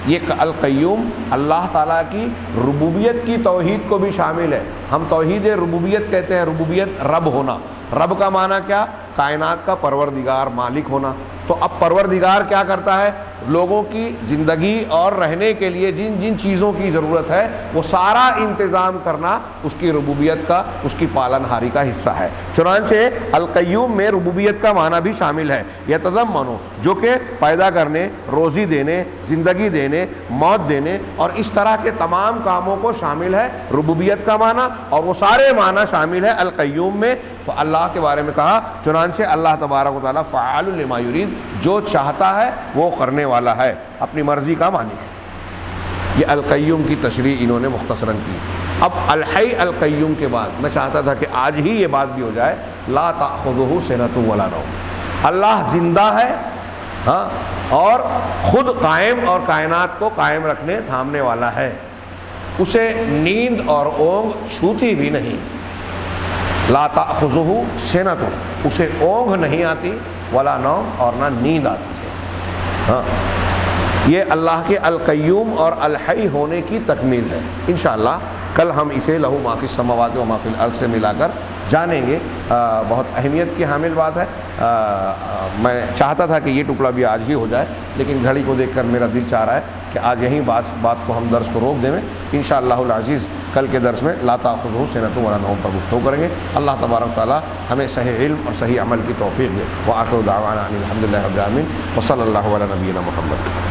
[SPEAKER 1] یہ القیوم اللہ تعالیٰ کی ربوبیت کی توحید کو بھی شامل ہے۔ ہم توحید ربوبیت کہتے ہیں، ربوبیت رب ہونا۔ رب کا معنی کیا؟ کائنات کا پروردگار، مالک ہونا۔ تو اب پروردگار کیا کرتا ہے؟ لوگوں کی زندگی اور رہنے کے لیے جن جن چیزوں کی ضرورت ہے وہ سارا انتظام کرنا اس کی ربوبیت کا، اس کی پالن ہاری کا حصہ ہے۔ چنانچہ القیوم میں ربوبیت کا معنی بھی شامل ہے، یتضمن، جو کہ پیدا کرنے، روزی دینے، زندگی دینے، موت دینے اور اس طرح کے تمام کاموں کو شامل ہے ربوبیت کا معنی، اور وہ سارے معنی شامل ہے القیوم میں۔ تو اللہ کے بارے میں کہا، چنانچہ اللہ تبارک و تعالیٰ فعال لما یرید، جو چاہتا ہے وہ کرنے والا ہے، اپنی مرضی کا مالک ہے۔ یہ القیوم کی تشریح انہوں نے مختصراً کی۔ اب الحی القیوم کے بعد میں چاہتا تھا کہ آج ہی یہ بات بھی ہو جائے، لا تأخذہ سنۃ ولا نوم، اللہ زندہ ہے اور خود قائم اور کائنات کو قائم رکھنے تھامنے والا ہے، اسے نیند اور اونگ چھوتی بھی نہیں۔ لا تأخذہ سنۃ، اسے اونگھ نہیں آتی، ولا نوم، اور نہ نیند آتی ہے۔ ہاں، یہ اللہ کے القیوم اور الحی ہونے کی تکمیل ہے۔ انشاءاللہ کل ہم اسے لہو ما فی السماوات و ما فی الارض سے ملا کر جانیں گے۔ بہت اہمیت کی حامل بات ہے۔ میں چاہتا تھا کہ یہ ٹکڑا بھی آج ہی ہو جائے، لیکن گھڑی کو دیکھ کر میرا دل چاہ رہا ہے کہ آج یہیں بات کو ہم درس کو روک دیں۔ انشاءاللہ العزیز کل کے درس میں لا تأخذہ سنۃ ولا نوم پر گفتگو کریں گے۔ اللہ تبارک تعالیٰ ہمیں صحیح علم اور صحیح عمل کی توفیق دے۔ وآخر دعوانا ان الحمد للہ رب العالمین، وصلی اللہ علی نبینا محمد۔